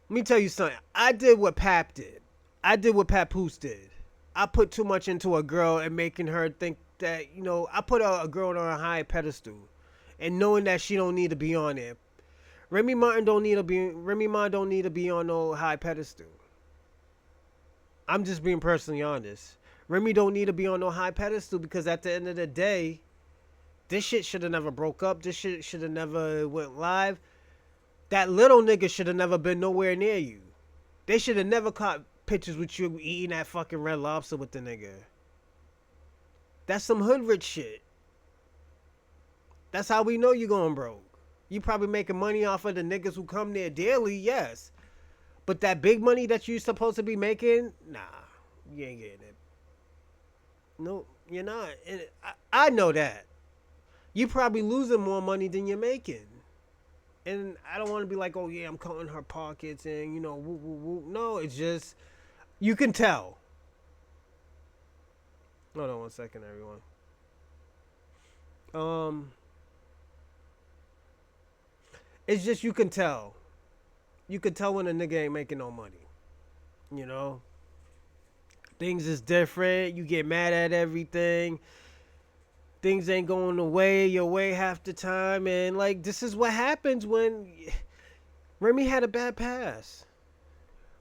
Speaker 1: let me tell you something. I did what Pap did. I did what Papoose did. I put too much into a girl and making her think that, I put a girl on a high pedestal and knowing that she don't need to be on there. Remy Ma don't need to be on no high pedestal. I'm just being personally honest. Remy don't need to be on no high pedestal because at the end of the day, this shit should have never broke up. This shit should have never went live. That little nigga should have never been nowhere near you. They should have never caught pictures with you eating that fucking Red Lobster with the nigga. That's some hood rich shit. That's how we know you going broke. You probably making money off of the niggas who come there daily, yes. But that big money that you supposed to be making, nah, you ain't getting it. No, you're not. And I know that. You probably losing more money than you're making. And I don't want to be like, oh yeah, I'm counting her pockets and woo woo woo. No, it's just you can tell. Hold on one second, everyone. It's just you can tell. You can tell when a nigga ain't making no money. Things is different. You get mad at everything. Things ain't going your way half the time. And, this is what happens when Remy had a bad pass.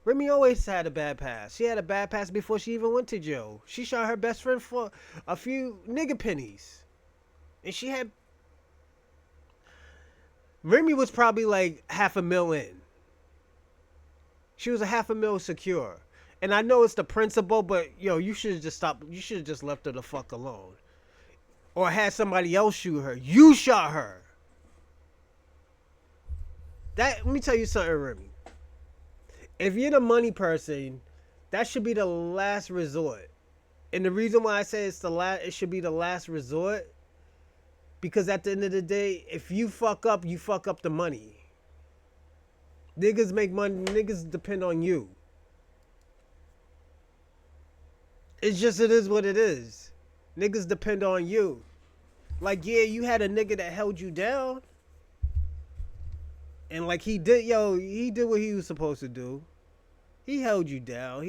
Speaker 1: Remy always had a bad pass. She had a bad pass before she even went to jail. She shot her best friend for a few nigga pennies. And she had... Remy was probably like $500,000 in. She was $500,000 secure. And I know it's the principle, but, you should have just stopped. You should have just left her the fuck alone. Or had somebody else shoot her. You shot her. Let me tell you something, Remy. If you're the money person, that should be the last resort. And the reason why I say it should be the last resort, because at the end of the day, if you fuck up the money. Niggas make money. Niggas depend on you. It is what it is. Niggas depend on you. Yeah, you had a nigga that held you down. And he did what he was supposed to do. He held you down.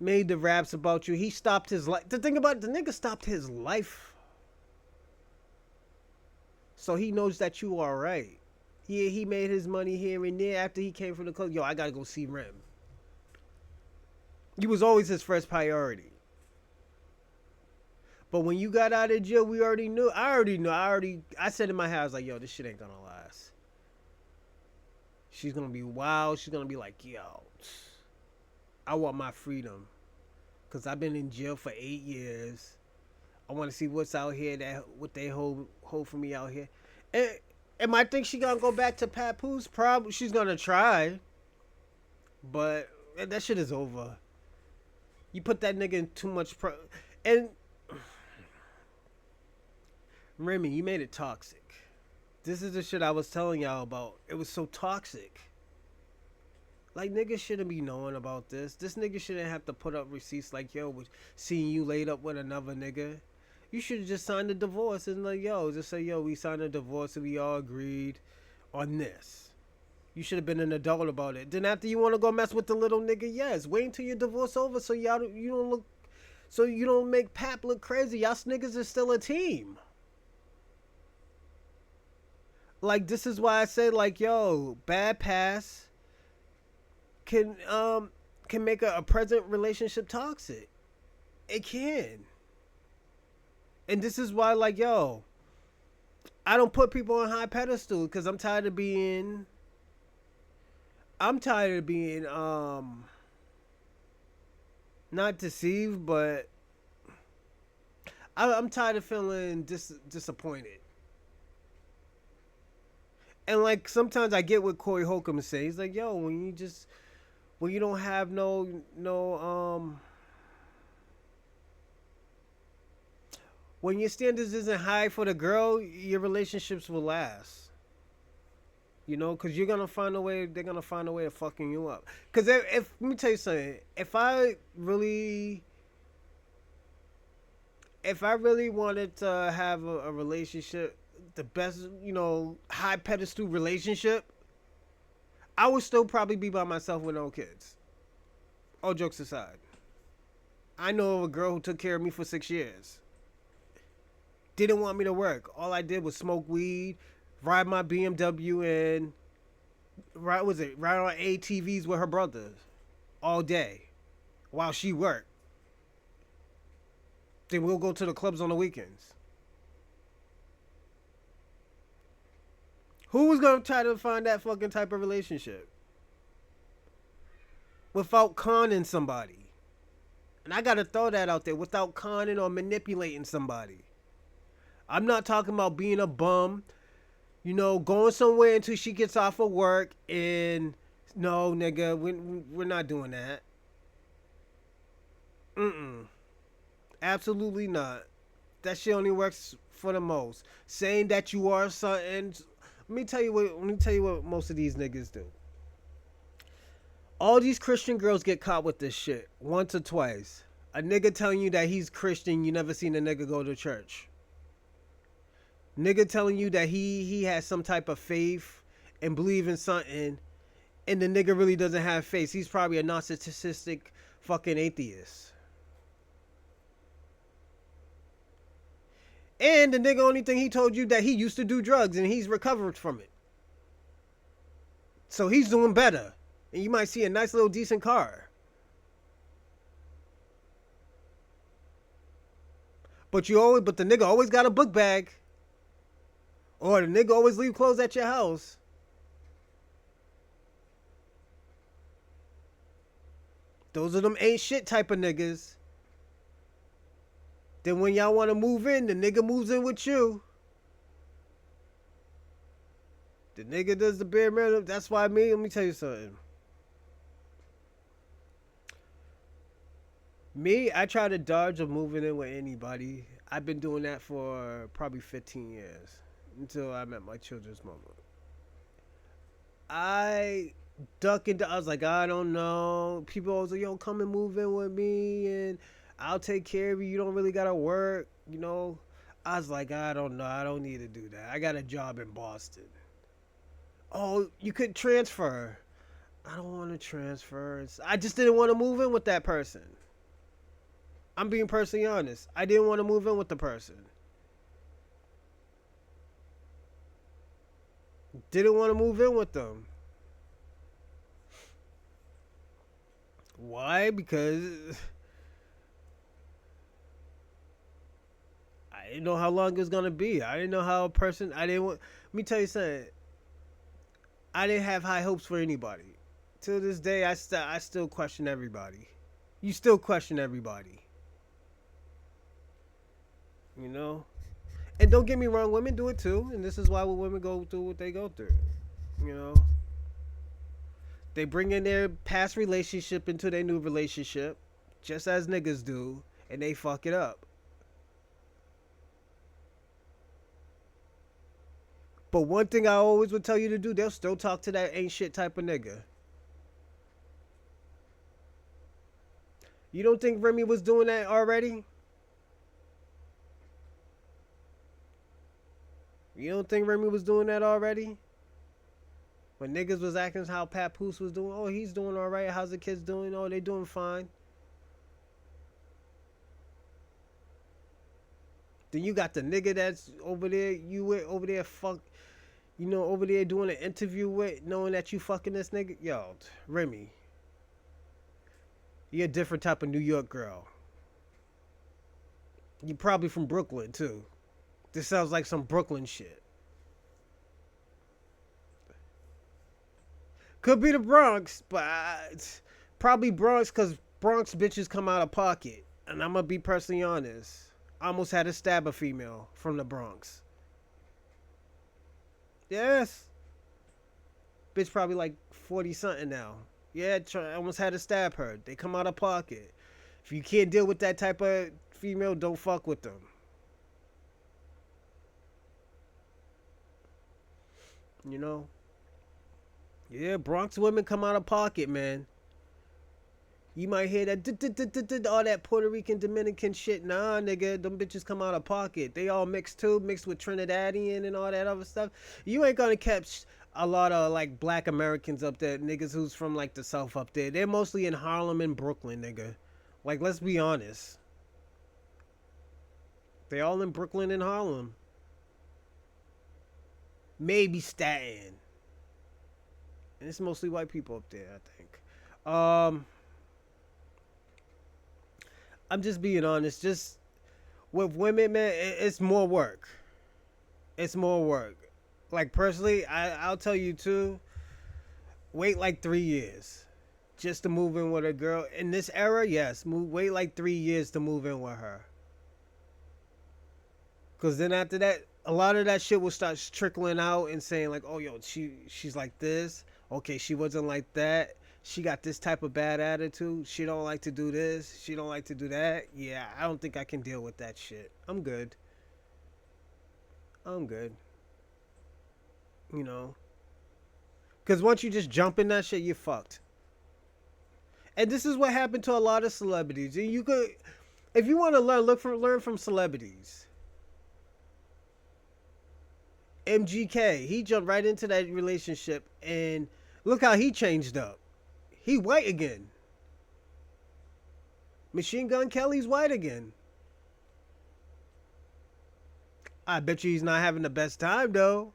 Speaker 1: Made the raps about you. He stopped his life. The thing about it, the nigga stopped his life. So he knows that you are right. He made his money here and there after he came from the club. Yo, I gotta go see Rem. You was always his first priority. But when you got out of jail, we already knew. I said in my head, I was like, yo, this shit ain't gonna last. She's gonna be wild. She's gonna be like, yo, I want my freedom. Because I've been in jail for 8 years. I want to see what's out here, what they hold for me out here. And I think she gonna go back to Papoose? Probably. She's gonna try. But that shit is over. You put that nigga in too much and Remy, you made it toxic. This is the shit I was telling y'all about. It was so toxic. Like, niggas shouldn't be knowing about this. This nigga shouldn't have to put up receipts like, yo, seeing you laid up with another nigga. You should have just signed a divorce and like, yo, just say, yo, we signed a divorce and we all agreed on this. You should have been an adult about it. Then after you want to go mess with the little nigga, yes, wait until your divorce over so you don't look, so you don't make Pap look crazy. Y'all niggas is still a team. Like, this is why I say, like, yo, bad pass can make a present relationship toxic. It can. And this is why, like, yo, I don't put people on high pedestal because I'm tired of being not deceived, but I'm tired of feeling disappointed. And like sometimes I get what Corey Holcomb says. He's like, yo, when you don't have no when your standards isn't high for the girl, your relationships will last. You know, because you're gonna find a way. They're gonna find a way of fucking you up. Because if let me tell you something, if I really wanted to have a relationship, the best, high pedestal relationship, I would still probably be by myself with no kids. All jokes aside, I know of a girl who took care of me for 6 years. Didn't want me to work. All I did was smoke weed, ride my BMW, and ride on ATVs with her brothers all day while she worked. Then we'll go to the clubs on the weekends. Who was gonna try to find that fucking type of relationship without conning somebody? And I gotta throw that out there, without conning or manipulating somebody. I'm not talking about being a bum, going somewhere until she gets off of work and no, nigga, we're not doing that. Absolutely not. That shit only works for the most. Saying that you are something. Let me tell you what most of these niggas do. All these Christian girls get caught with this shit once or twice. A nigga telling you that he's Christian, you never seen a nigga go to church. Nigga telling you that he has some type of faith and believe in something, and the nigga really doesn't have faith. He's probably a narcissistic fucking atheist. And the nigga only thing he told you that he used to do drugs and he's recovered from it. So he's doing better. And you might see a nice little decent car. But the nigga always got a book bag. Or the nigga always leave clothes at your house. Those are them ain't shit type of niggas. Then when y'all want to move in, the nigga moves in with you. The nigga does the bare minimum. That's why let me tell you something. I try to dodge of moving in with anybody. I've been doing that for probably 15 years. Until I met my children's mama. I was like, I don't know. People always like, yo, come and move in with me and I'll take care of you. You don't really gotta work, I was like, I don't know. I don't need to do that. I got a job in Boston. Oh, you could transfer. I don't want to transfer. I just didn't want to move in with that person. I'm being personally honest. I didn't want to move in with the person. Didn't want to move in with them. Why? Because I didn't know how long it was gonna be. I didn't know how let me tell you something. I didn't have high hopes for anybody. Till this day, I still question everybody. You still question everybody. And don't get me wrong, women do it too, and this is why women go through what they go through. They bring in their past relationship into their new relationship, just as niggas do, and they fuck it up. But one thing I always would tell you to do, they'll still talk to that ain't shit type of nigga. You don't think Remy was doing that already? You don't think Remy was doing that already? When niggas was acting how Papoose was doing, oh, he's doing all right. How's the kids doing? Oh, they doing fine. Then you got the nigga that's over there, you with over there, fuck, you know, over there doing an interview with, knowing that you fucking this nigga. Yo, Remy, you're a different type of New York girl. You probably from Brooklyn too. This sounds like some Brooklyn shit. Could be the Bronx, but it's probably Bronx because Bronx bitches come out of pocket. And I'm going to be personally honest. I almost had to stab a female from the Bronx. Yes. Bitch probably like 40 something now. Yeah, I almost had to stab her. They come out of pocket. If you can't deal with that type of female, don't fuck with them. You know? Yeah, Bronx women come out of pocket, man. You might hear that all that Puerto Rican Dominican shit. Nah, nigga, them bitches come out of pocket. They all mixed too, mixed with Trinidadian and all that other stuff. You ain't gonna catch a lot of like black Americans up there, niggas who's from like the South up there. They're mostly in Harlem and Brooklyn, nigga. Like, let's be honest. They all in Brooklyn and Harlem. Maybe Staten. And it's mostly white people up there, I think. I'm just being honest. Just with women, man, it's more work. It's more work. Like, personally, I'll tell you too. Wait like 3 years just to move in with a girl in this era. Yes, wait like 3 years to move in with her. Cause then after that, a lot of that shit will start trickling out and saying like, oh yo, she's like this. Okay, she wasn't like that. She got this type of bad attitude. She don't like to do this. She don't like to do that. Yeah, I don't think I can deal with that shit. I'm good. I'm good. You know. Because once you just jump in that shit, you're fucked. And this is what happened to a lot of celebrities. And you could, if you want to learn from celebrities. MGK, he jumped right into that relationship, and look how he changed up. He white again. Machine Gun Kelly's white again. I bet you he's not having the best time though.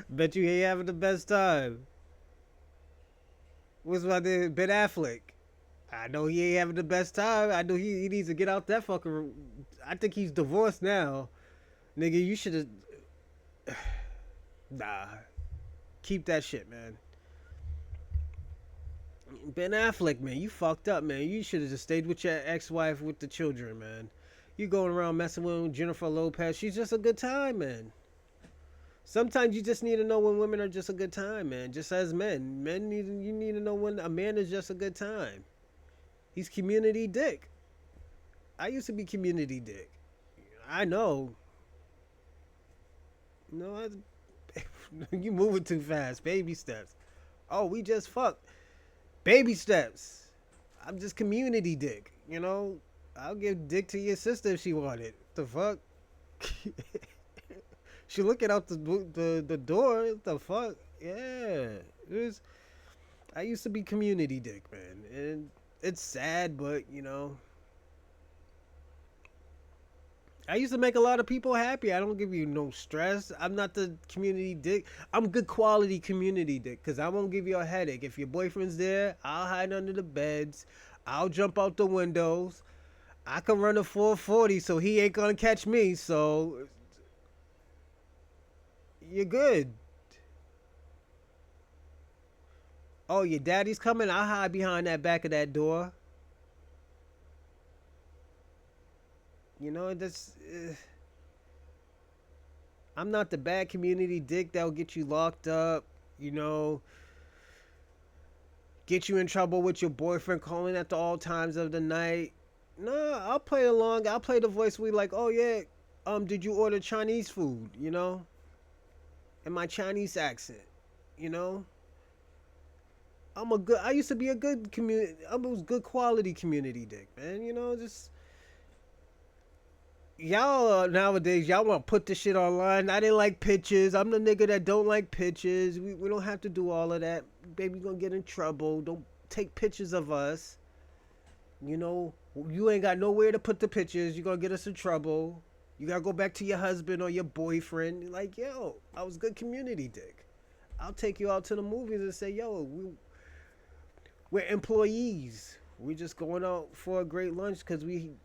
Speaker 1: Bet you he ain't having the best time. What's about the Ben Affleck? I know he ain't having the best time. I know he needs to get out that fucking. I think he's divorced now. Nigga, you should have. Nah. Keep that shit, man. Ben Affleck, man, you fucked up, man. You should have just stayed with your ex-wife with the children, man. You going around messing with Jennifer Lopez. She's just a good time, man. Sometimes you just need to know when women are just a good time, man. Just as men. You need to know when a man is just a good time. He's community dick. I used to be community dick. I know. No, you moving too fast. Baby steps. Oh, we just fucked. Baby steps. I'm just community dick. You know, I'll give dick to your sister if she wanted. The fuck? She looking out the door. The fuck? Yeah. I used to be community dick, man. And it's sad, but, you know. I used to make a lot of people happy. I don't give you no stress. I'm not the community dick. I'm good quality community dick because I won't give you a headache. If your boyfriend's there, I'll hide under the beds. I'll jump out the windows. I can run a 440, so he ain't going to catch me. So you're good. Oh, your daddy's coming? I'll hide behind that back of that door. You know, that's. I'm not the bad community dick that'll get you locked up, you know, get you in trouble with your boyfriend calling at all times of the night, Nah, I'll play along. I'll play the voice. We like, oh yeah, did you order Chinese food? You know, in my Chinese accent. You know, I used to be a good community. I was good quality community dick, man. You know, just y'all nowadays y'all want to put this shit online. I didn't like pictures. I'm the nigga that don't like pictures. We don't have to do all of that. Baby, gonna get in trouble. Don't take pictures of us. You know, you ain't got nowhere to put the pictures. You're gonna get us in trouble. You gotta go back to your husband or your boyfriend. Like, yo, I was good community dick. I'll take you out to the movies and say, yo, we're employees. We're just going out for a great lunch because we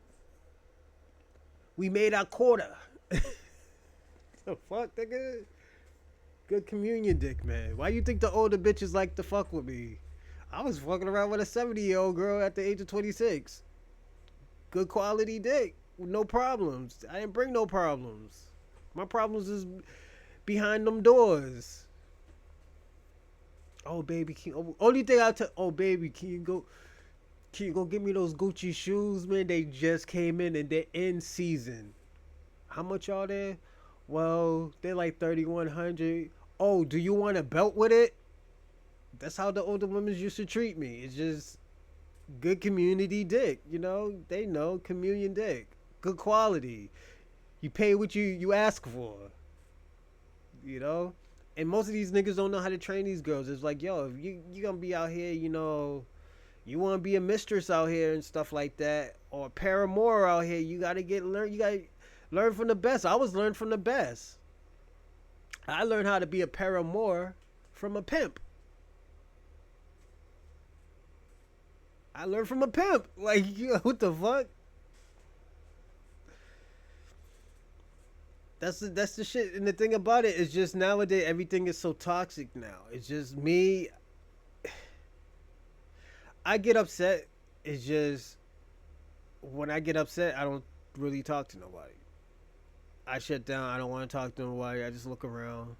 Speaker 1: made our quota. The fuck, nigga? Good communion dick, man. Why you think the older bitches like to fuck with me? I was fucking around with a 70-year-old girl at the age of 26. Good quality dick. No problems. I didn't bring no problems. My problems is behind them doors. Oh baby, only thing I tell. Oh baby, Can you go get me those Gucci shoes, man? They just came in and they're in season. How much are they? Well, they're like 3,100. Oh, do you want a belt with it? That's how the older women used to treat me. It's just good community dick. You know, they know communion dick, good quality. You pay what you ask for. You know, and most of these niggas don't know how to train these girls. It's like, yo, if you gonna be out here, you know, you want to be a mistress out here and stuff like that, or a paramour out here, you gotta learn. You gotta learn from the best. I was learned from the best. I learned how to be a paramour from a pimp. I learned from a pimp. Like, you know, what the fuck? That's the shit. And the thing about it is just nowadays everything is so toxic now. It's just me. I get upset. It's just when I get upset, I don't really talk to nobody. I shut down. I don't want to talk to nobody. I just look around.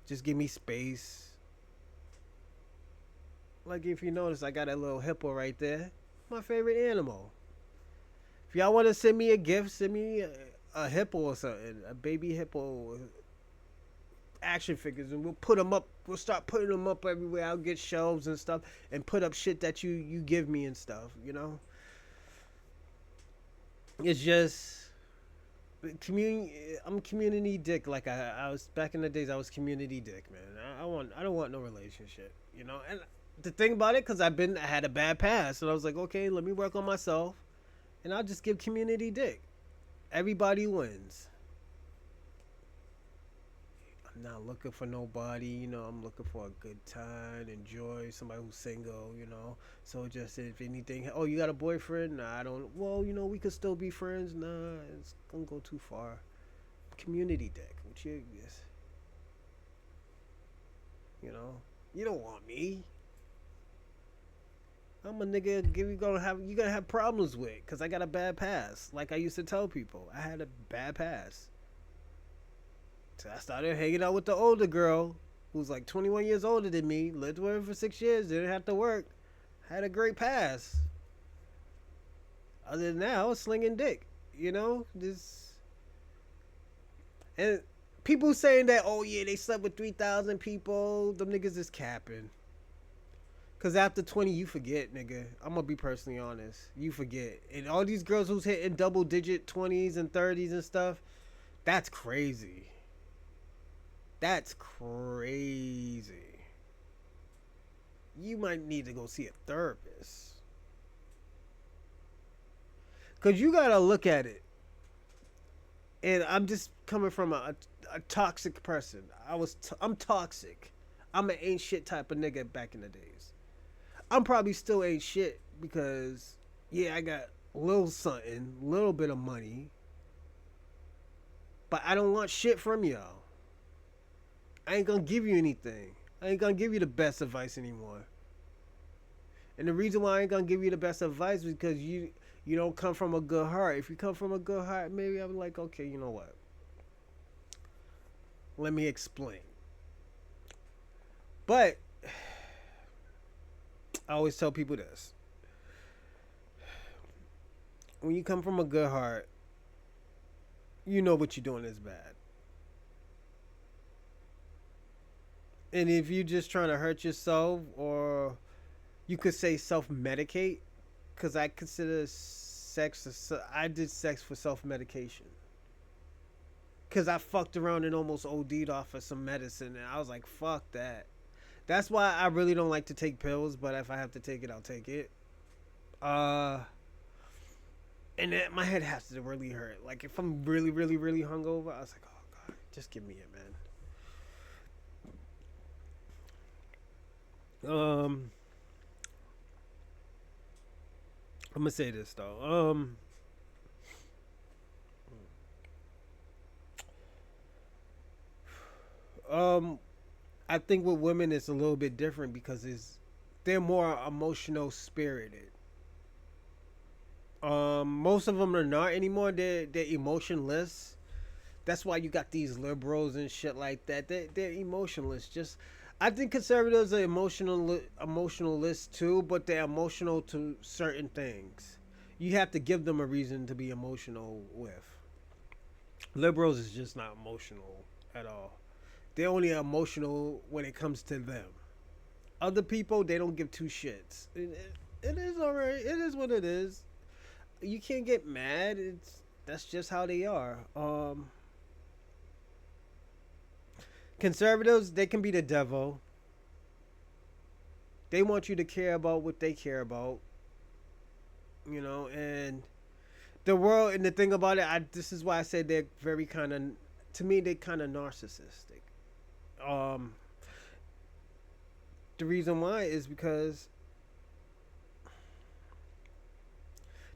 Speaker 1: Just give me space. Like if you notice, I got a little hippo right there. My favorite animal. If y'all want to send me a gift, send me a hippo or something. A baby hippo action figures, and we'll put them up. We'll start putting them up everywhere. I'll get shelves and stuff, and put up shit that you give me and stuff. You know, it's just community. I'm community dick. Like I was back in the days. I was community dick, man. I don't want no relationship. You know, and the thing about it, cause I had a bad past, and I was like, okay, let me work on myself, and I'll just give community dick. Everybody wins. I'm not looking for nobody, you know. I'm looking for a good time, enjoy somebody who's single, you know. So just if anything, oh, you got a boyfriend? Nah, I don't. Well, you know, we could still be friends. Nah, it's gonna go too far. Community dick, which you know, you don't want me. I'm a nigga you gonna have problems with, cause I got a bad past. Like I used to tell people, I had a bad past. So I started hanging out with the older girl who's like 21 years older than me, lived with her for 6 years, didn't have to work, had a great past. Other than that, I was slinging dick, you know? This and people saying that, oh yeah, they slept with 3,000 people, them niggas is capping. Cause after 20, you forget, nigga. I'm gonna be personally honest. You forget. And all these girls who's hitting double digit 20s and 30s and stuff, that's crazy. That's crazy. You might need to go see a therapist. Cause you gotta look at it. And I'm just coming from a toxic person. I'm toxic. I'm an ain't shit type of nigga back in the days. I'm probably still ain't shit because yeah, I got a little something, little bit of money. But I don't want shit from y'all. I ain't gonna give you anything. I ain't gonna give you the best advice anymore. And the reason why I ain't gonna give you the best advice is because you don't come from a good heart. If you come from a good heart, maybe I'm like, okay, you know what? Let me explain. But I always tell people this. when you come from a good heart, you know what you're doing is bad. And if you're just trying to hurt yourself, or you could say self medicate, because I consider sex, I did sex for self medication. Because I fucked around and almost OD'd off of some medicine, and I was like, fuck that. That's why I really don't like to take pills, but if I have to take it, I'll take it. Uh, and my head has to really hurt. Like, if I'm really, really, really hungover, I was like, oh, God, just give me it, man. I'm gonna say this though. Um, I think with women it's a little bit different because they're more emotional spirited. Most of them are not anymore. They're emotionless. That's why you got these liberals and shit like that. They're emotionless. Just I think conservatives are emotionalist too, but they're emotional to certain things. You have to give them a reason to be emotional with. Liberals is just not emotional at all. They're only emotional when it comes to them. Other people, they don't give two shits. It is alright. It is what it is. You can't get mad. It's That's just how they are. Conservatives, they can be the devil. They want you to care about what they care about, and the world. And the thing about it, this is why I said they're very kind of, to me, they're kind of narcissistic. Um, the reason why is because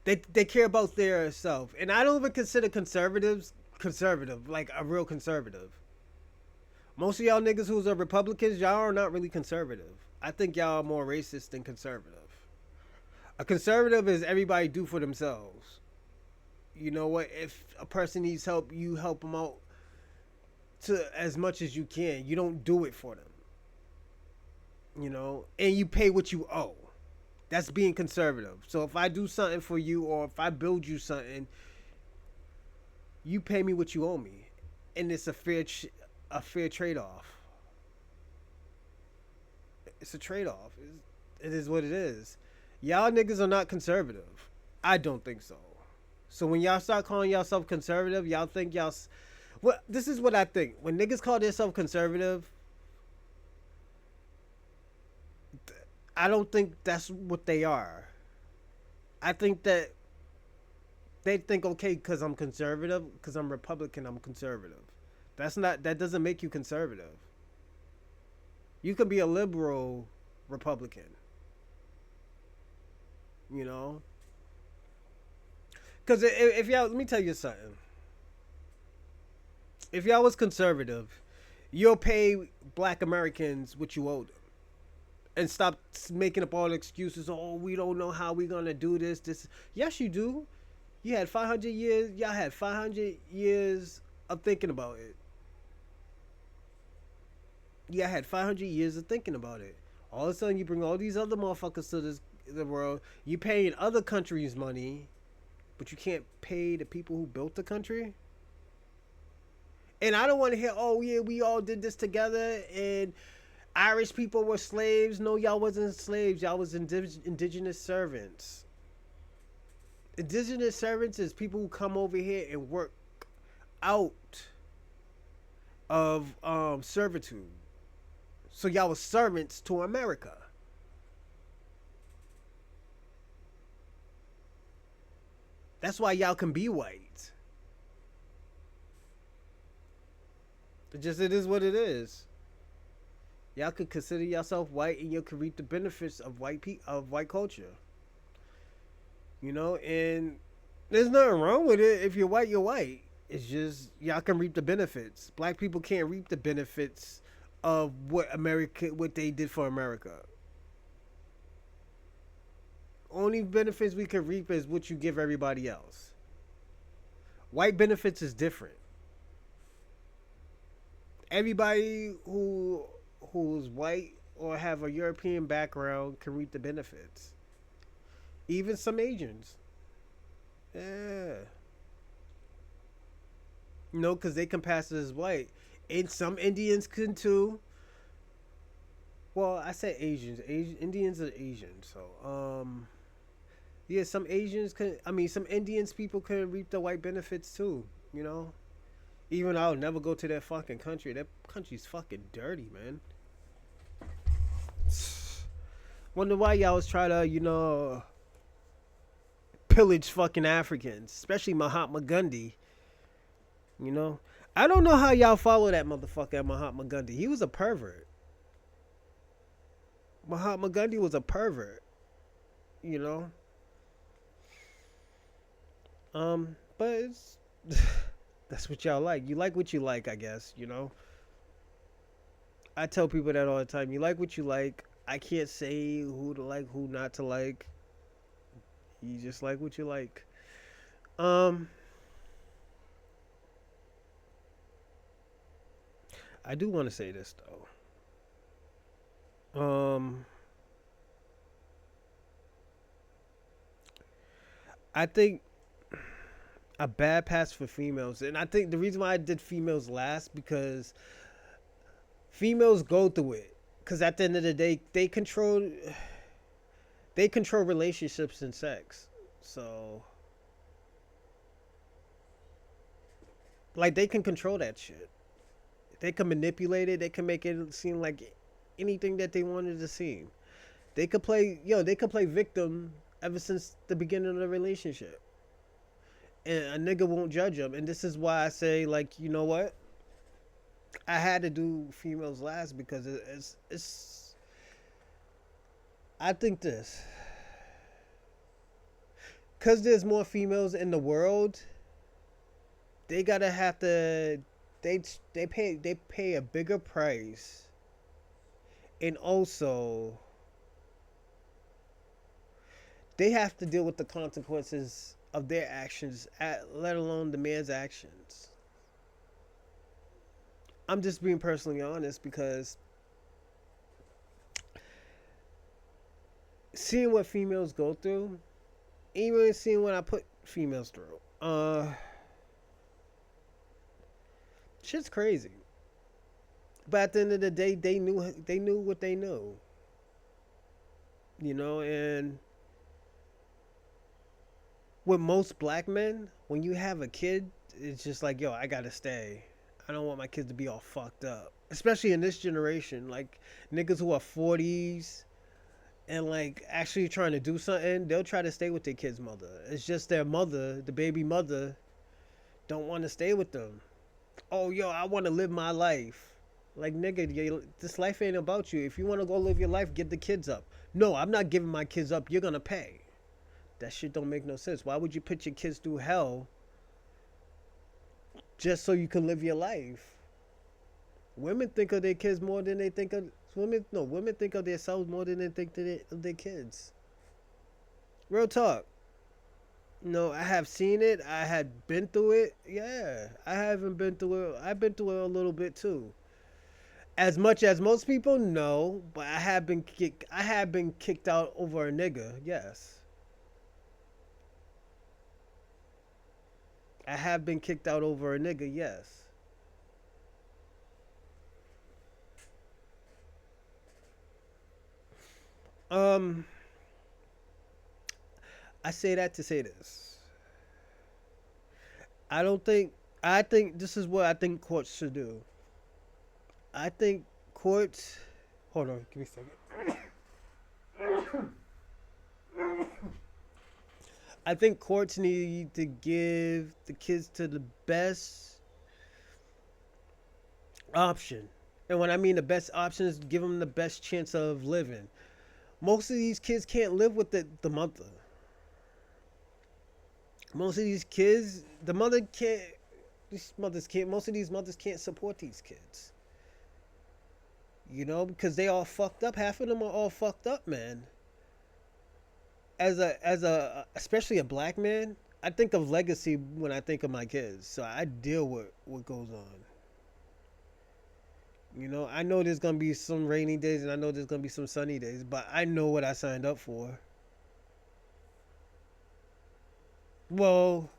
Speaker 1: they care about their self, and I don't even consider conservatives conservative, like a real conservative. Most of y'all niggas who's are Republicans, y'all are not really conservative. I think y'all are more racist than conservative. A conservative is everybody do for themselves. You know what? If a person needs help, you help them out to as much as you can. You don't do it for them. And you pay what you owe. That's being conservative. So if I do something for you, or if I build you something, you pay me what you owe me, and it's a fair trade off. It's a trade off. It is what it is. Y'all niggas are not conservative. I don't think so. So when y'all start calling yourself conservative, y'all think y'all. Well, this is what I think. When niggas call themselves conservative, I don't think that's what they are. I think that they think, okay, because I'm conservative, because I'm Republican, I'm conservative. That doesn't make you conservative. You could be a liberal Republican, you know? Because if y'all, let me tell you something. If y'all was conservative, you'll pay black Americans what you owe them. And stop making up all the excuses. Oh, we don't know how we're going to do this. Yes, you do. You had 500 years. Y'all had 500 years of thinking about it. Yeah, I had 500 years of thinking about it. All of a sudden, you bring all these other motherfuckers to the world. You paying other countries money, but you can't pay the people who built the country. And I don't want to hear, oh yeah, we all did this together, and Irish people were slaves. No, y'all wasn't slaves. Y'all was indigenous servants. Indigenous servants is people who come over here and work out of servitude. So y'all was servants to America. That's why y'all can be white. It is what it is. Y'all could consider yourself white, and you could reap the benefits of white culture. And there's nothing wrong with it. If you're white, you're white. It's just y'all can reap the benefits. Black people can't reap the benefits of what they did for America. Only benefits we can reap is what you give everybody else. White benefits is different. Everybody who's white or have a European background can reap the benefits. Even some Asians. Yeah. No, because they can pass it as white. And some Indians can too. Well, I said Asians. Indians are Asian. So, yeah, some Asians can. I mean, some Indians people can reap the white benefits too. You know, even I'll never go to that fucking country. That country's fucking dirty, man. Wonder why y'all was trying to, pillage fucking Africans, especially Mahatma Gandhi. You know, I don't know how y'all follow that motherfucker, Mahatma Gandhi. He was a pervert. Mahatma Gandhi was a pervert. You know, but it's that's what y'all like. You like what you like, I guess. You know, I tell people that all the time. You like what you like. I can't say who to like, who not to like. You just like what you like. Um, I do want to say this though. I think a bad pass for females, and I think the reason why I did females last because females go through it. Because at the end of the day, they control relationships and sex. So like they can control that shit. They can manipulate it. They can make it seem like anything that they wanted to seem. They could play victim ever since the beginning of the relationship. And a nigga won't judge them. And this is why I say, like, you know what? I had to do females last because it's I think this because there's more females in the world. They gotta have to they pay a bigger price, and also they have to deal with the consequences of their actions, let alone the man's actions. I'm just being personally honest because seeing what females go through, even seeing what I put females through, shit's crazy. But at the end of the day, they knew what they knew, and with most black men, when you have a kid, it's just like, yo, I gotta stay. I don't want my kids to be all fucked up. Especially in this generation, like niggas who are 40s and like actually trying to do something, they'll try to stay with their kid's mother. It's just their mother, the baby mother, don't want to stay with them. Oh, yo, I want to live my life. Like, nigga, this life ain't about you. If you want to go live your life, give the kids up. No, I'm not giving my kids up. You're going to pay. That shit don't make no sense. Why would you put your kids through hell just so you can live your life? Women think of their kids more than they think of women think of themselves more than they think of their kids. Real talk. No, I have seen it. I had been through it. Yeah, I haven't been through it. I've been through it a little bit too. As much as most people know, but I have been kicked out over a nigga. Yes, I have been kicked out over a nigga. Yes. Um, I say that to say this. I don't think. I think this is what I think courts should do. I think courts. Hold on, give me a second. I think courts need to give the kids to the best option. And when I mean the best option is give them the best chance of living. Most of these kids can't live with the mother. Most of these kids, the mother can't. These mothers can't. Most of these mothers can't support these kids. Because they all fucked up. Half of them are all fucked up, man. As a especially a black man, I think of legacy when I think of my kids. So I deal with what goes on. I know there's gonna be some rainy days and I know there's gonna be some sunny days, but I know what I signed up for. Well,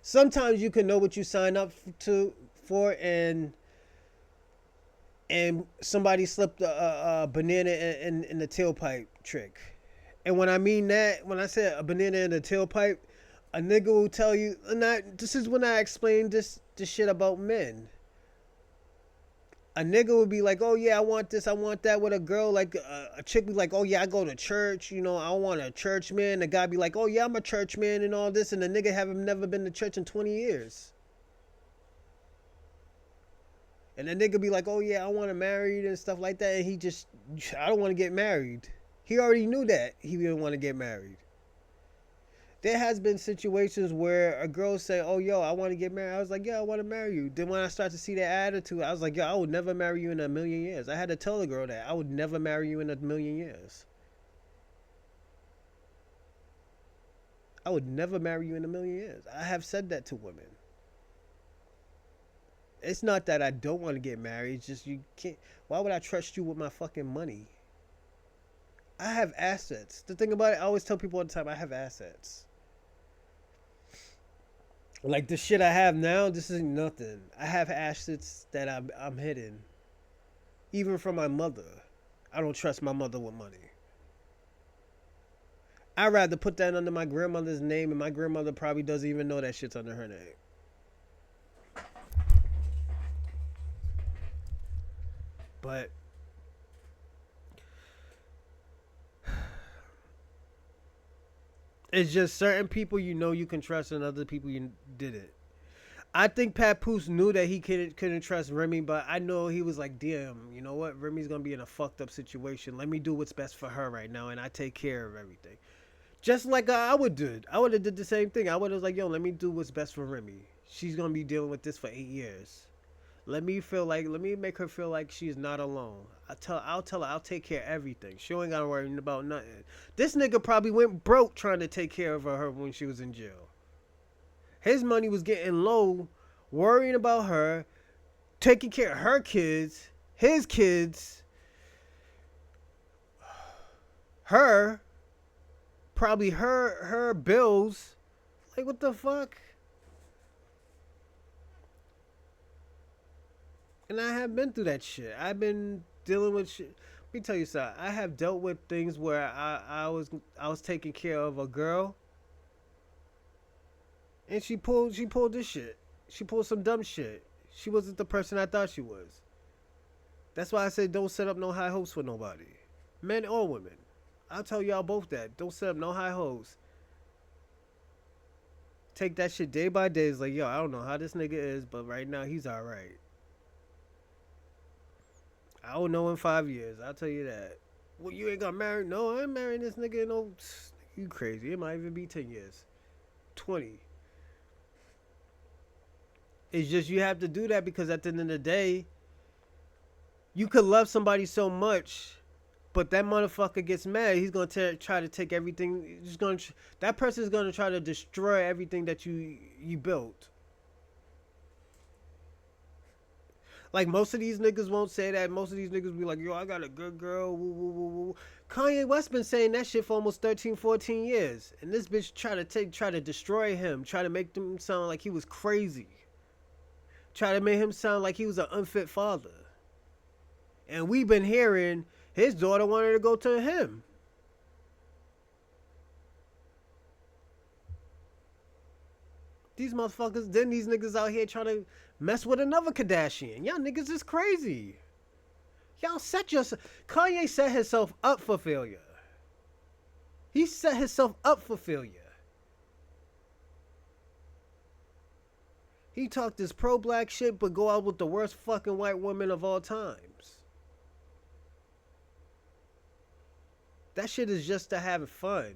Speaker 1: sometimes you can know what you sign up to for, and somebody slipped a banana in the tailpipe trick. And when I mean that, when I said a banana in the tailpipe, a nigga will tell you, and this is when I explained this shit about men. A nigga would be like, oh yeah, I want this, I want that with a girl. Like a chick be like, oh yeah, I go to church, you know, I want a church man. The guy be like, oh yeah, I'm a church man and all this, and the nigga haven't never been to church in 20 years. And the nigga be like, oh yeah, I want to marry and stuff like that. And he just, I don't want to get married. He already knew that he didn't want to get married. There has been situations where a girl say, oh yo, I want to get married. I was like, yeah, I want to marry you. Then when I start to see that attitude, I was like, yo, I would never marry you in a million years. I had to tell the girl that I would never marry you in a million years. I would never marry you in a million years. I have said that to women. It's not that I don't want to get married. It's just you can't. Why would I trust you with my fucking money? I have assets. The thing about it, I always tell people all the time, I have assets. Like the shit I have now, this is nothing. I have assets that I'm hidden. Even from my mother. I don't trust my mother with money. I'd rather put that under my grandmother's name, and my grandmother probably doesn't even know that shit's under her name. But it's just certain people you know you can trust, and other people you didn't. I think Papoose knew that he couldn't trust Remy, but I know he was like, damn, you know what? Remy's gonna be in a fucked up situation. Let me do what's best for her right now, and I take care of everything. Just like I would do. I would have did the same thing. I would have like, yo, let me do what's best for Remy. She's gonna be dealing with this for 8 years. Let me make her feel like she's not alone. I'll tell her I'll take care of everything. She ain't gotta worry about nothing. This nigga probably went broke trying to take care of her when she was in jail. His money was getting low, worrying about her, taking care of her kids, his kids, her, probably her bills. Like what the fuck? And I have been through that shit. I've been dealing with shit. Let me tell you something. I have dealt with things where I was taking care of a girl, and she pulled this shit. She pulled some dumb shit. She wasn't the person I thought she was. That's why I said don't set up no high hopes for nobody, men or women. I'll tell y'all both that. Don't set up no high hopes. Take that shit day by day. It's like, yo, I don't know how this nigga is, but right now he's alright. I don't know in 5 years. I'll tell you that. Well, you ain't got married? No, I ain't marrying this nigga. No, you crazy. It might even be 10 years. 20. It's just you have to do that because at the end of the day, you could love somebody so much, but that motherfucker gets mad. He's gonna try to take everything. He's gonna that person is gonna try to destroy everything that you built. Like most of these niggas won't say that. Most of these niggas be like, yo, I got a good girl. Woo, woo, woo, woo. Kanye West been saying that shit for almost 13, 14 years. And this bitch try to destroy him. Try to make him sound like he was crazy. Try to make him sound like he was an unfit father. And we've been hearing his daughter wanted to go to him. These motherfuckers, then these niggas out here trying to mess with another Kardashian. Y'all niggas is crazy. Y'all set yourself. Kanye set himself up for failure. He set himself up for failure. He talked this pro-black shit, but go out with the worst fucking white woman of all times. That shit is just to have fun.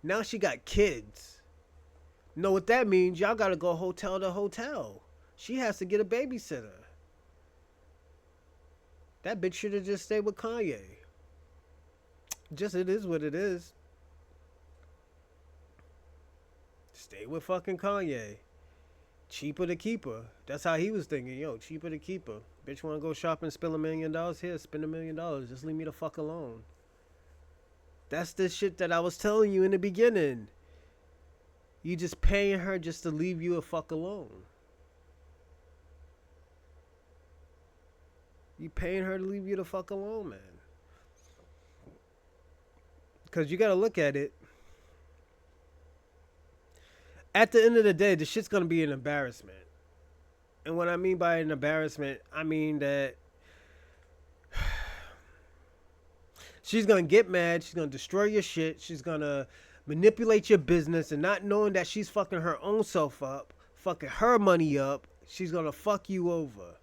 Speaker 1: Now she got kids. Know what that means? Y'all gotta go hotel to hotel. She has to get a babysitter. That bitch should have just stayed with Kanye. Just it is what it is. Stay with fucking Kanye. Cheaper to keep her. That's how he was thinking. Yo, cheaper to keep her. Bitch wanna go shopping, spill $1 million? Here, spend $1 million. Just leave me the fuck alone. That's the shit that I was telling you in the beginning. You just paying her just to leave you a fuck alone. You paying her to leave you the fuck alone, man. Because you got to look at it. At the end of the day, the shit's going to be an embarrassment. And what I mean by an embarrassment, I mean that she's going to get mad. She's going to destroy your shit. She's going to manipulate your business. And not knowing that she's fucking her own self up, fucking her money up, she's going to fuck you over.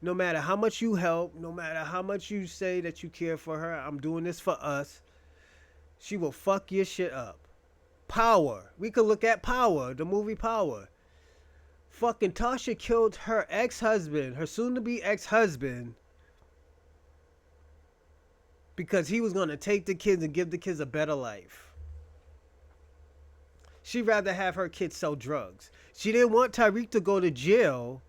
Speaker 1: No matter how much you help, no matter how much you say that you care for her, I'm doing this for us, she will fuck your shit up. Power. We could look at Power, the movie Power. Fucking Tasha killed her ex-husband, her soon-to-be ex-husband, because he was going to take the kids and give the kids a better life. She'd rather have her kids sell drugs. She didn't want Tariq to go to jail.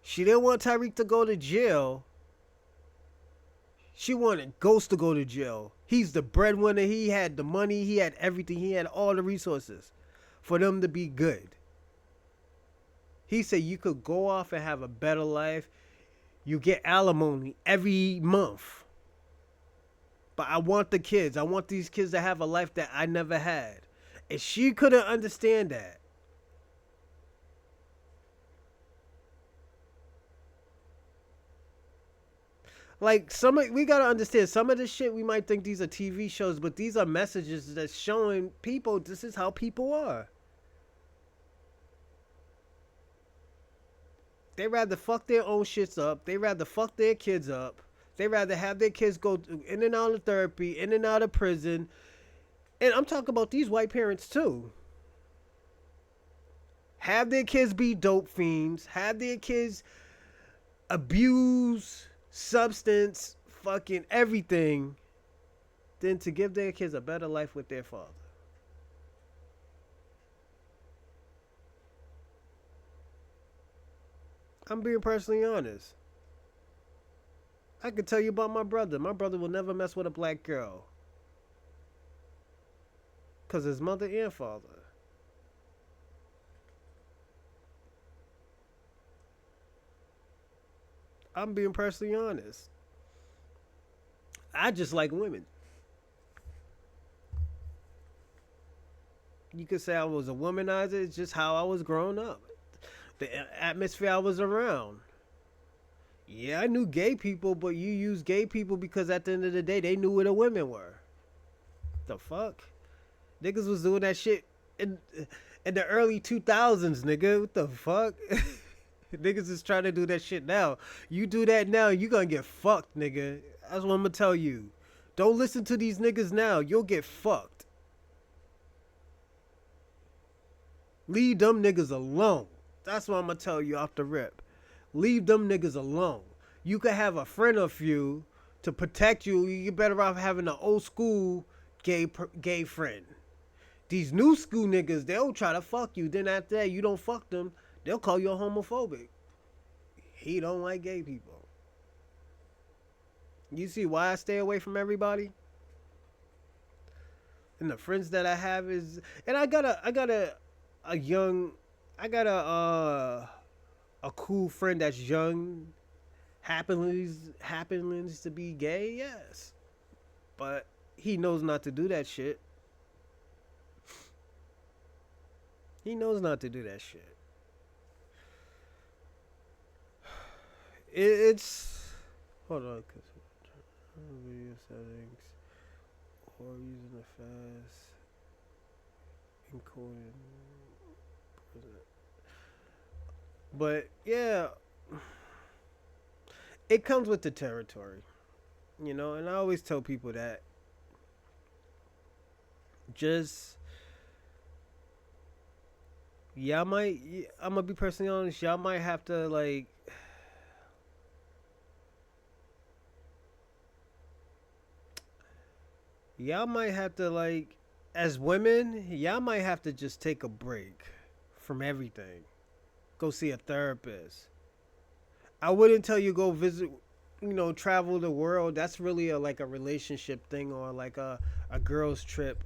Speaker 1: She didn't want Tariq to go to jail. She wanted Ghost to go to jail. He's the breadwinner. He had the money. He had everything. He had all the resources for them to be good. He said you could go off and have a better life. You get alimony every month. But I want the kids. I want these kids to have a life that I never had. And she couldn't understand that. Like, we gotta understand, some of this shit we might think these are TV shows, but these are messages that's showing people this is how people are. They rather fuck their own shits up. They rather fuck their kids up. They rather have their kids go in and out of therapy, in and out of prison. And I'm talking about these white parents too. Have their kids be dope fiends. Have their kids abuse substance, fucking everything, than to give their kids a better life with their father. I'm being personally honest. I can tell you about my brother. My brother will never mess with a black girl. Because his mother and father. I'm being personally honest. I just like women. You could say I was a womanizer. It's just how I was growing up. The atmosphere I was around. Yeah, I knew gay people, but you use gay people because at the end of the day, they knew where the women were. The fuck? Niggas was doing that shit in the early 2000s, nigga. What the fuck? Niggas is trying to do that shit now. You do that now, you gonna get fucked, nigga. That's what I'm gonna tell you. Don't listen to these niggas now. You'll get fucked. Leave them niggas alone. That's what I'm gonna tell you off the rip. Leave them niggas alone. You could have a friend of you to protect you. You're better off having an old school gay friend. These new school niggas, they'll try to fuck you. Then after that, you don't fuck them. They'll call you a homophobic. He don't like gay people. You see why I stay away from everybody? And the friends that I have is, and I got a cool friend that's young, happens to be gay, yes. But he knows not to do that shit. He knows not to do that shit. It's hold on, cause video settings or using the fast encoding. But yeah, it comes with the territory, you know. And I always tell people that just I'm gonna be personally honest. Y'all might have to like. Y'all might have to like, as women, y'all might have to just take a break from everything. Go see a therapist. I wouldn't tell you go visit, travel the world. That's really like a relationship thing or like a a girls trip.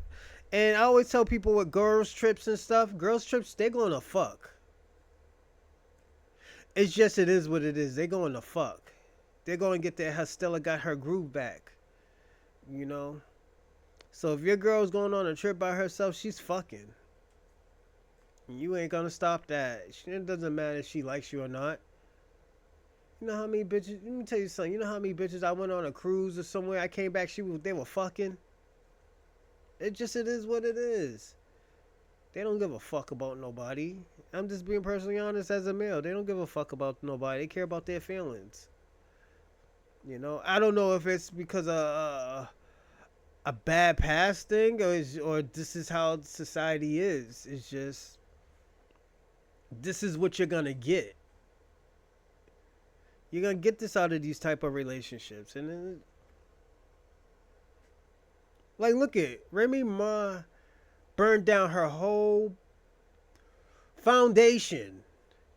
Speaker 1: And I always tell people with girls trips and stuff, girls trips, they're going to fuck. It's just it is what it is. They're going to fuck. They're going to get their Stella got her groove back. You know? So if your girl's going on a trip by herself, she's fucking. You ain't gonna stop that. It doesn't matter if she likes you or not. You know how many bitches? Let me tell you something. You know how many bitches I went on a cruise or somewhere. I came back. They were fucking. It is what it is. They don't give a fuck about nobody. I'm just being personally honest as a male. They don't give a fuck about nobody. They care about their feelings. You know. I don't know if it's because of a bad past thing or this is how society is. It's just this is what you're gonna get. You're gonna get this out of these type of relationships, and then, like, look at Remy Ma burned down her whole foundation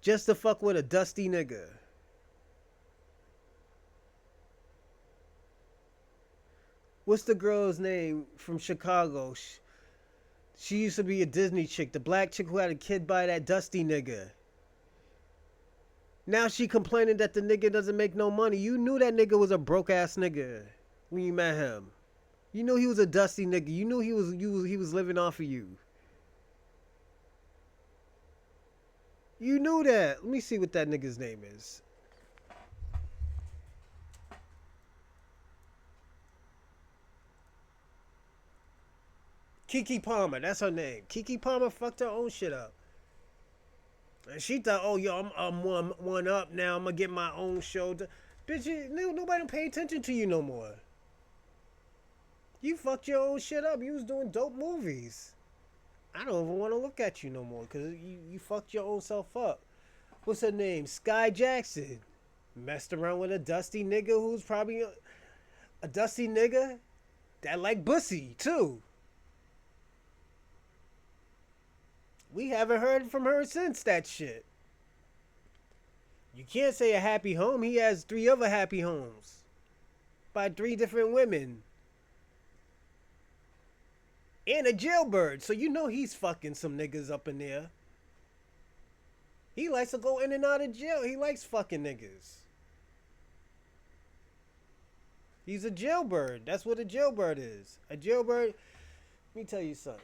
Speaker 1: just to fuck with a dusty nigga. What's the girl's name from Chicago? She used to be a Disney chick, the black chick who had a kid by that dusty nigga. Now she complaining that the nigga doesn't make no money. You knew that nigga was a broke ass nigga when you met him. You knew he was a dusty nigga. You knew he was living off of you. You knew that. Let me see what that nigga's name is. Keke Palmer, that's her name. Keke Palmer fucked her own shit up. And she thought, oh, yo, I'm one up now. I'm going to get my own show. Bitch, nobody don't pay attention to you no more. You fucked your own shit up. You was doing dope movies. I don't even want to look at you no more because you fucked your own self up. What's her name? Sky Jackson. Messed around with a dusty nigga who's probably a dusty nigga that like Bussy, too. We haven't heard from her since that shit. You can't say a happy home. He has 3 other happy homes by 3 different women. And a jailbird. So you know he's fucking some niggas up in there. He likes to go in and out of jail. He likes fucking niggas. He's a jailbird. That's what a jailbird is. A jailbird. Let me tell you something.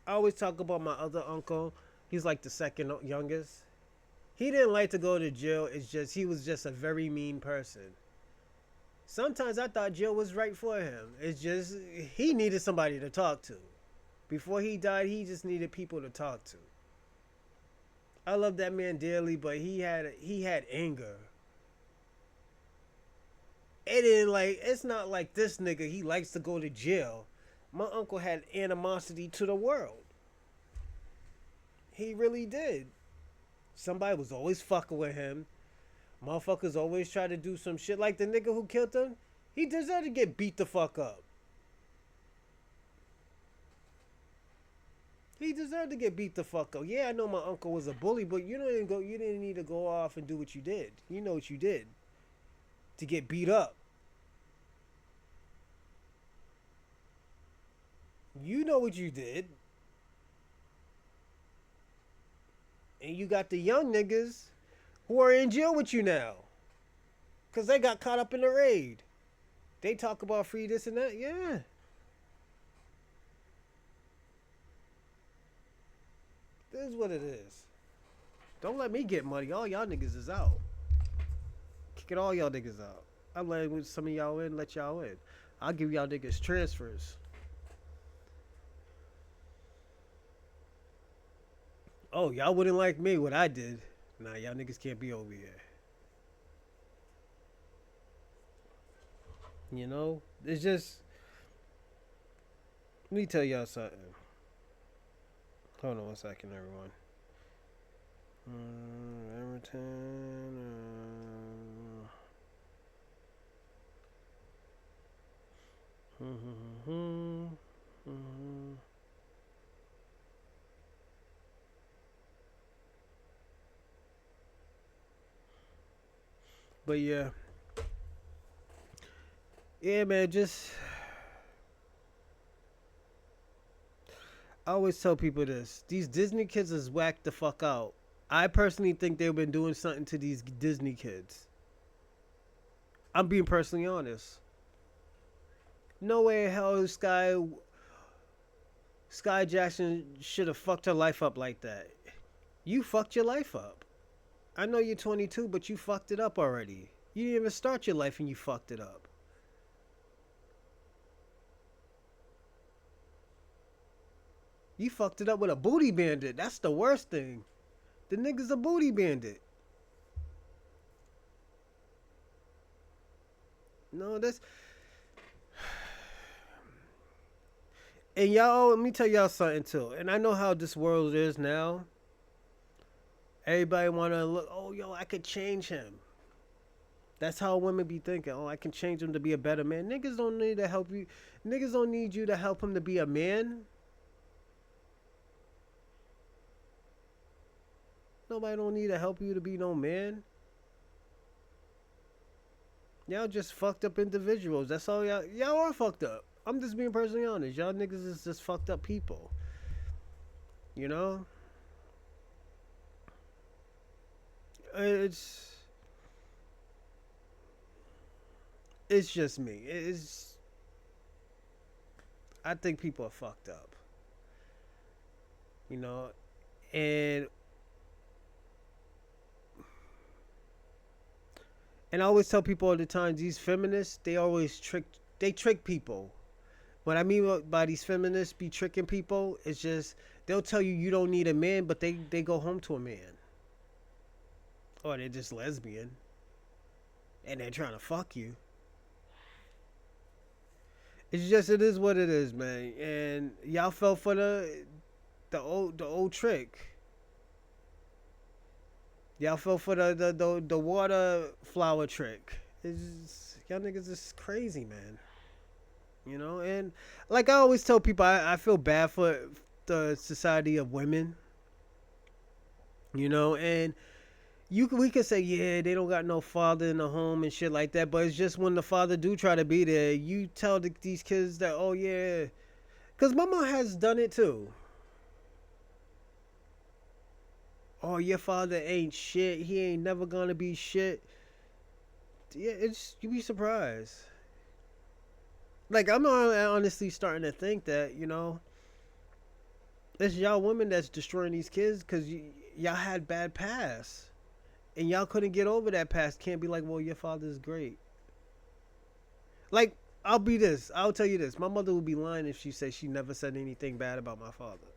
Speaker 1: I always talk about my other uncle. He's like the second youngest. He didn't like to go to jail. It's just he was just a very mean person. Sometimes I thought jail was right for him. It's just he needed somebody to talk to. Before he died, he just needed people to talk to. I love that man dearly, but he had anger. It's not like this nigga, he likes to go to jail. My uncle had animosity to the world. He really did. Somebody was always fucking with him. Motherfuckers always try to do some shit. Like the nigga who killed him, he deserved to get beat the fuck up. He deserved to get beat the fuck up. Yeah, I know my uncle was a bully, but you didn't need to go off and do what you did. You know what you did to get beat up. You know what you did. And you got the young niggas who are in jail with you now. Because they got caught up in the raid. They talk about free this and that. Yeah. This is what it is. Don't let me get money. All y'all niggas is out. Kicking all y'all niggas out. I'm letting some of y'all in, let y'all in. I'll give y'all niggas transfers. Oh, y'all wouldn't like me, what I did. Nah, y'all niggas can't be over here. You know? It's just... Let me tell y'all something. Hold on 1 second, everyone. Everton... But yeah. Yeah, man, just I always tell people this. These Disney kids is whacked the fuck out. I personally think they've been doing something to these Disney kids. I'm being personally honest. No way in hell Sky Jackson should have fucked her life up like that. You fucked your life up. I know you're 22, but you fucked it up already. You didn't even start your life and you fucked it up. You fucked it up with a booty bandit. That's the worst thing. The nigga's a booty bandit. No, that's. And y'all, let me tell y'all something too. And I know how this world is now. Everybody wanna look. Oh, yo, I could change him. That's how women be thinking. Oh, I can change him to be a better man. Niggas don't need to help you. Niggas don't need you to help him to be a man. Nobody don't need to help you to be no man. Y'all just fucked up individuals. That's all y'all. Y'all are fucked up. I'm just being personally honest. Y'all niggas is just fucked up people. You know? It's just me. I think people are fucked up. You know, and I always tell people all the time, these feminists, they trick people. What I mean by these feminists be tricking people is just they'll tell you you don't need a man, but they go home to a man. Or they're just lesbian and they're trying to fuck you. It's just it is what it is, man. And y'all fell for the old trick. Y'all fell for the water flower trick. Y'all niggas is crazy, man. You know, and like I always tell people, I feel bad for the society of women. You know, and we could say, yeah, they don't got no father in the home and shit like that, but it's just when the father do try to be there, you tell these kids that, oh yeah, because mama has done it too. Oh, your father ain't shit. He ain't never gonna be shit. Yeah, it's you be surprised. Like I'm honestly starting to think that it's y'all women that's destroying these kids because y'all had bad past and y'all couldn't get over that past. Can't be like, well, your father's great. Like I'll tell you this. My mother would be lying if she said she never said anything bad about my father.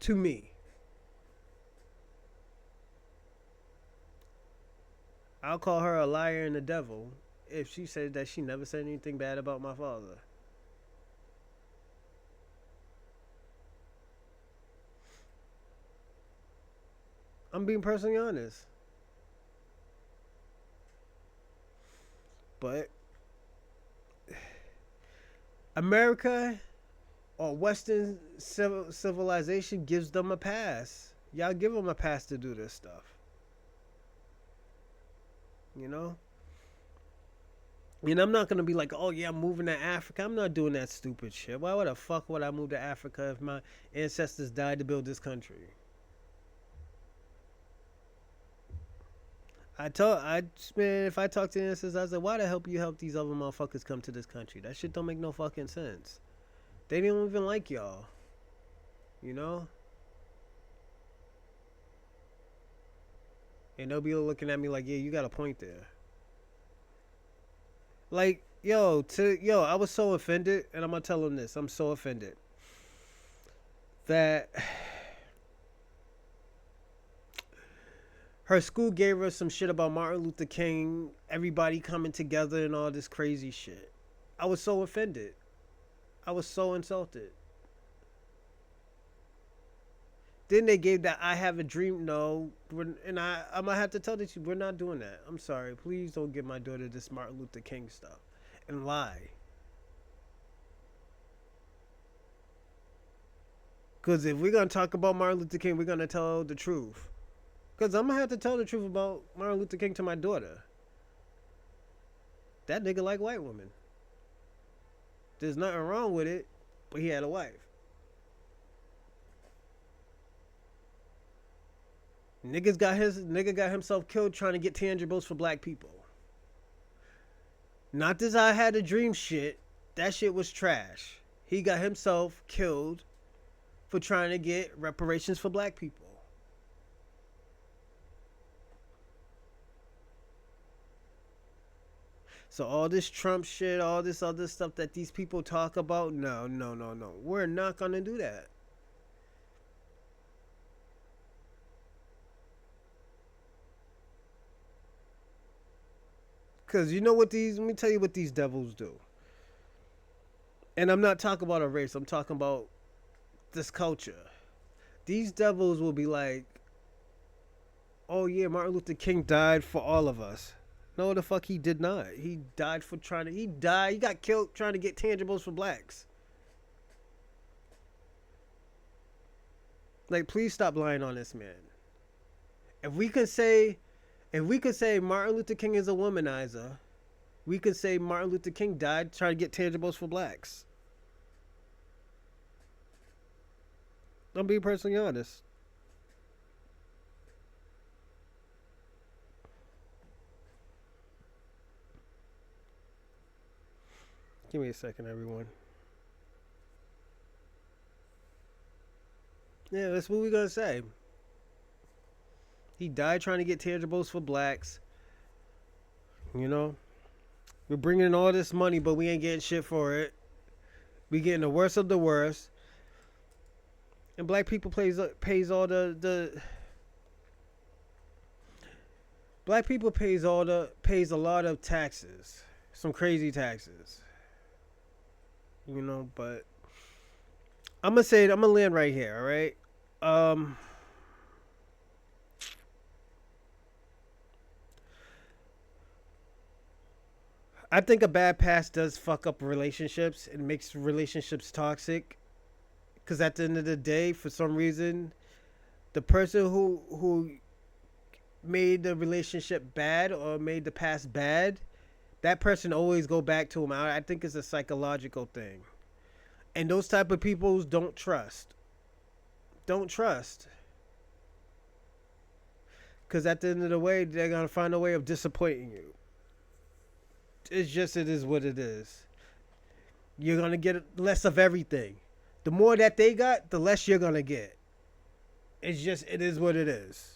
Speaker 1: To me. I'll call her a liar and a devil if she said that she never said anything bad about my father. I'm being personally honest. But America or Western civilization gives them a pass. Y'all give them a pass to do this stuff. You know? And I'm not going to be like, oh, yeah, I'm moving to Africa. I'm not doing that stupid shit. Why the fuck would I move to Africa if my ancestors died to build this country? Man, if I talk to the ancestors, I said, why the hell you help these other motherfuckers come to this country? That shit don't make no fucking sense. They didn't even like y'all. You know? And they'll be looking at me like, yeah, you got a point there. Like, I was so offended, and I'm gonna tell them this. I'm so offended that her school gave her some shit about Martin Luther King, everybody coming together and all this crazy shit. I was so offended. I was so insulted. Then they gave that I have a dream. No, I'm gonna have to tell you we're not doing that. I'm sorry. Please don't give my daughter this Martin Luther King stuff and lie. Because if we're gonna talk about Martin Luther King, we're gonna tell the truth. Because I'm gonna have to tell the truth about Martin Luther King to my daughter. That nigga like white women. There's nothing wrong with it, but he had a wife. Nigga got himself killed trying to get tangibles for black people. Not this I had a dream shit. That shit was trash. He got himself killed for trying to get reparations for black people. So all this Trump shit, all this other stuff that these people talk about, no, no, no, no. We're not gonna do that. Cause you know what these let me tell you what these devils do. And I'm not talking about a race, I'm talking about this culture. These devils will be like, oh yeah, Martin Luther King died for all of us. No, the fuck he did not. He died for trying to. He got killed trying to get tangibles for blacks. Like, please stop lying on this man. If we could say, if we could say Martin Luther King is a womanizer, we could say Martin Luther King died trying to get tangibles for blacks. I'm being personally honest. Give me a second, everyone. Yeah, that's what we're gonna say. He died trying to get tangibles for blacks. You know, we're bringing in all this money, but we ain't getting shit for it. We getting the worst of the worst, and black people pays all the black people pays a lot of taxes, some crazy taxes. You know, but I'm gonna say it. I'm gonna land right here. All right. Um, I think a bad past does fuck up relationships and makes relationships toxic. Because at the end of the day, for some reason, the person who made the relationship bad or made the past bad, that person always go back to him. I think it's a psychological thing, and those type of people don't trust. Don't trust. Because at the end of the way, they're gonna find a way of disappointing you. It's just it is what it is. You're gonna get less of everything. The more that they got, the less you're gonna get. It's just it is what it is.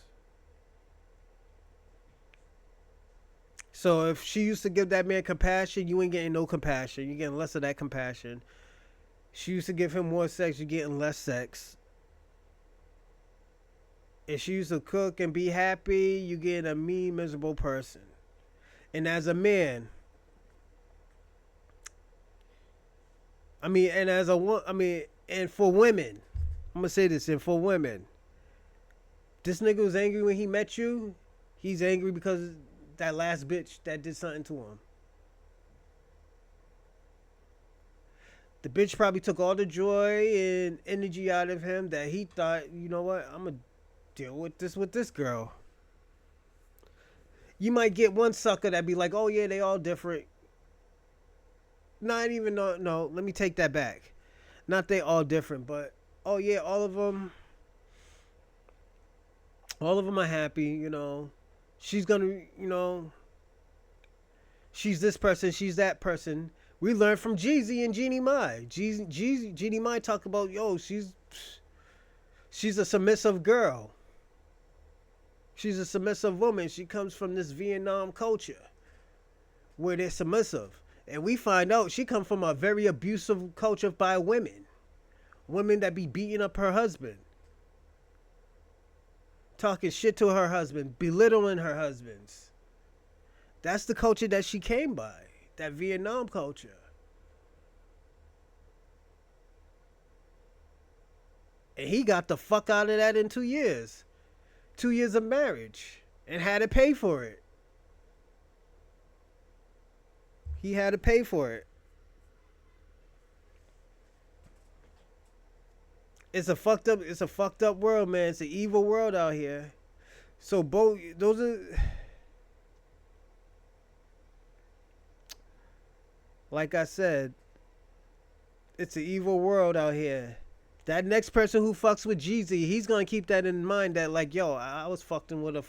Speaker 1: So if she used to give that man compassion, you ain't getting no compassion. You're getting less of that compassion. She used to give him more sex, you're getting less sex. If she used to cook and be happy, you get a mean, miserable person. And as a man, and for women, I'm gonna say this, and for women, this nigga was angry when he met you. He's angry because that last bitch that did something to him. The bitch probably took all the joy and energy out of him that he thought, you know what, I'm gonna deal with this girl. You might get one sucker that be like, oh yeah, they all different. Not even no. Let me take that back. Not they all different, but oh yeah, all of them are happy. You know, she's gonna, she's this person, she's that person. We learned from Jeezy and Jeannie Mai. Jeannie Mai talk about she's a submissive girl. She's a submissive woman. She comes from this Vietnam culture where they're submissive. And we find out she come from a very abusive culture by women. Women that be beating up her husband. Talking shit to her husband. Belittling her husbands. That's the culture that she came by. That Vietnam culture. And he got the fuck out of that in 2 years. 2 years of marriage. And had to pay for it. He had to pay for it. It's a fucked up world, man. It's an evil world out here. So both those are, like I said, it's an evil world out here. That next person who fucks with Jeezy, he's gonna keep that in mind. That like, yo, I was fucking with a.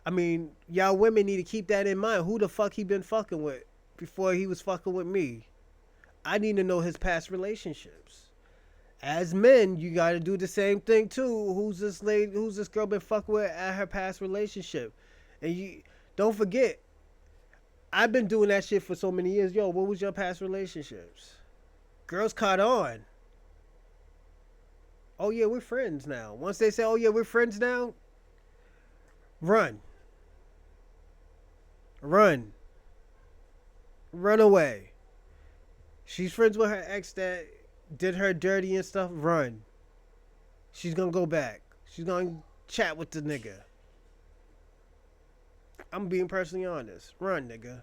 Speaker 1: I mean, y'all women need to keep that in mind. Who the fuck he been fucking with before he was fucking with me? I need to know his past relationships. As men, you gotta do the same thing too. Who's this lady? Who's this girl been fucking with at her past relationship? And you don't forget, I've been doing that shit for so many years. Yo, what was your past relationships? Girls caught on. Oh yeah, we're friends now. Once they say, oh yeah, we're friends now, run. Run. Run away. She's friends with her ex that did her dirty and stuff. Run. She's gonna go back. She's gonna chat with the nigga. I'm being personally honest. Run, nigga.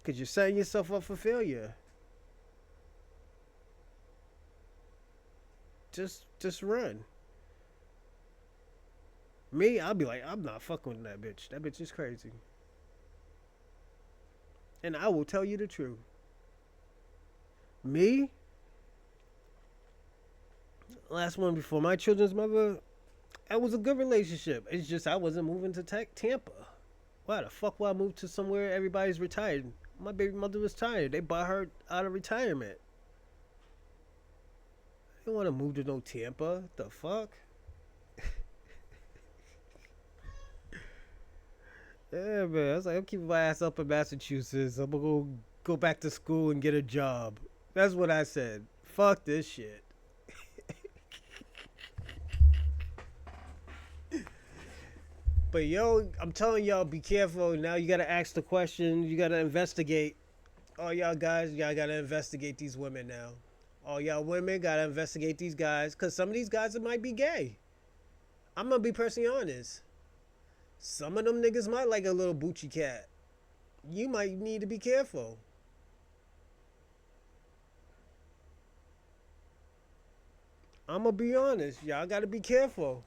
Speaker 1: Cause you're setting yourself up for failure. Just run. Me, I'll be like, I'm not fucking with that bitch. That bitch is crazy. And I will tell you the truth. Me, last one before my children's mother, that was a good relationship. It's just I wasn't moving to Tampa. Why the fuck would I move to somewhere everybody's retired? My baby mother was tired. They bought her out of retirement. I didn't want to move to no Tampa. The fuck? Yeah, man. I was like, I'm keeping my ass up in Massachusetts. I'm gonna go back to school and get a job. That's what I said. Fuck this shit. But yo, I'm telling y'all, be careful. Now you gotta ask the question. You gotta investigate. All y'all guys, y'all gotta investigate these women now. All y'all women gotta investigate these guys, cause some of these guys might be gay. I'm gonna be personally honest. Some of them niggas might like a little Bucci cat. You might need to be careful. I'm gonna be honest. Y'all gotta be careful.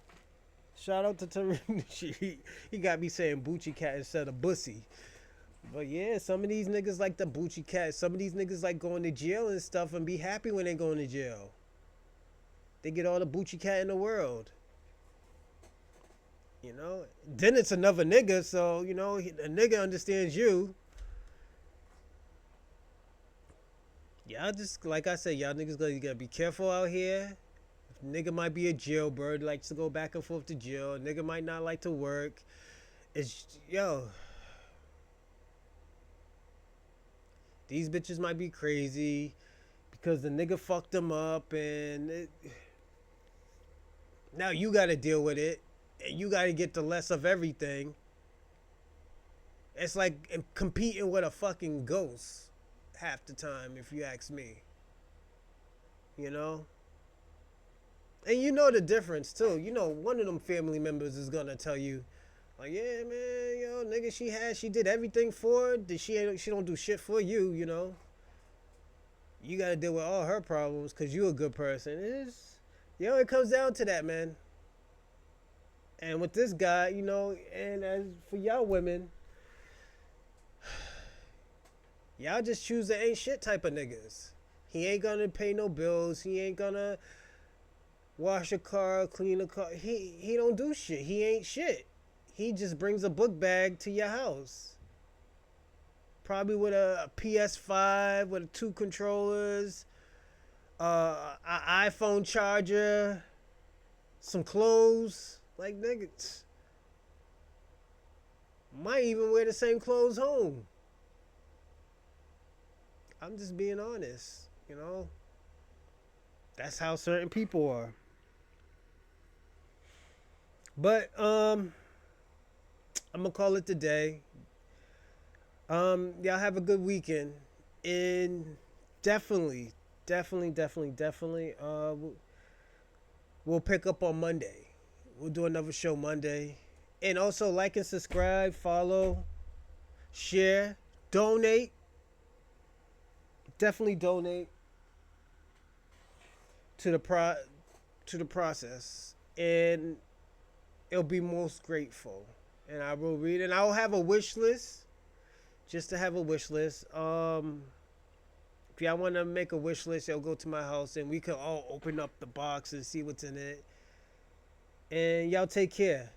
Speaker 1: Shout out to Tariq. He got me saying Bucci cat instead of bussy. But yeah, some of these niggas like the Bucci cat. Some of these niggas like going to jail and stuff and be happy when they going to jail. They get all the Bucci cat in the world. You know? Then it's another nigga, so, you know, a nigga understands you. Y'all just, like I said, y'all niggas gotta be careful out here. Nigga might be a jailbird, likes to go back and forth to jail. Nigga might not like to work. It's, yo. These bitches might be crazy because the nigga fucked them up and now you gotta deal with it. And you gotta get the less of everything. It's like competing with a fucking ghost half the time, if you ask me. You know? And you know the difference too. You know, one of them family members is gonna tell you, like, yeah, man, yo, nigga, she did everything for her. She don't do shit for you, you know. You gotta deal with all her problems because you a good person. It comes down to that, man. And with this guy, you know, and as for y'all women, y'all just choose the ain't shit type of niggas. He ain't gonna pay no bills. He ain't gonna wash a car, clean a car. He don't do shit. He ain't shit. He just brings a book bag to your house. Probably with a PS5 with 2 controllers, an iPhone charger, some clothes. Like, niggas might even wear the same clothes home. I'm just being honest, you know. That's how certain people are. But I'm gonna call it today. Y'all have a good weekend, and definitely, we'll pick up on Monday. We'll do another show Monday, and also like and subscribe, follow, share, donate. Definitely donate to the process, and it'll be most grateful. And I will read, and I'll have a wish list. Just to have a wish list. Because If y'all want to make a wish list, y'all go to my house and we could all open up the box and see what's in it. And y'all take care.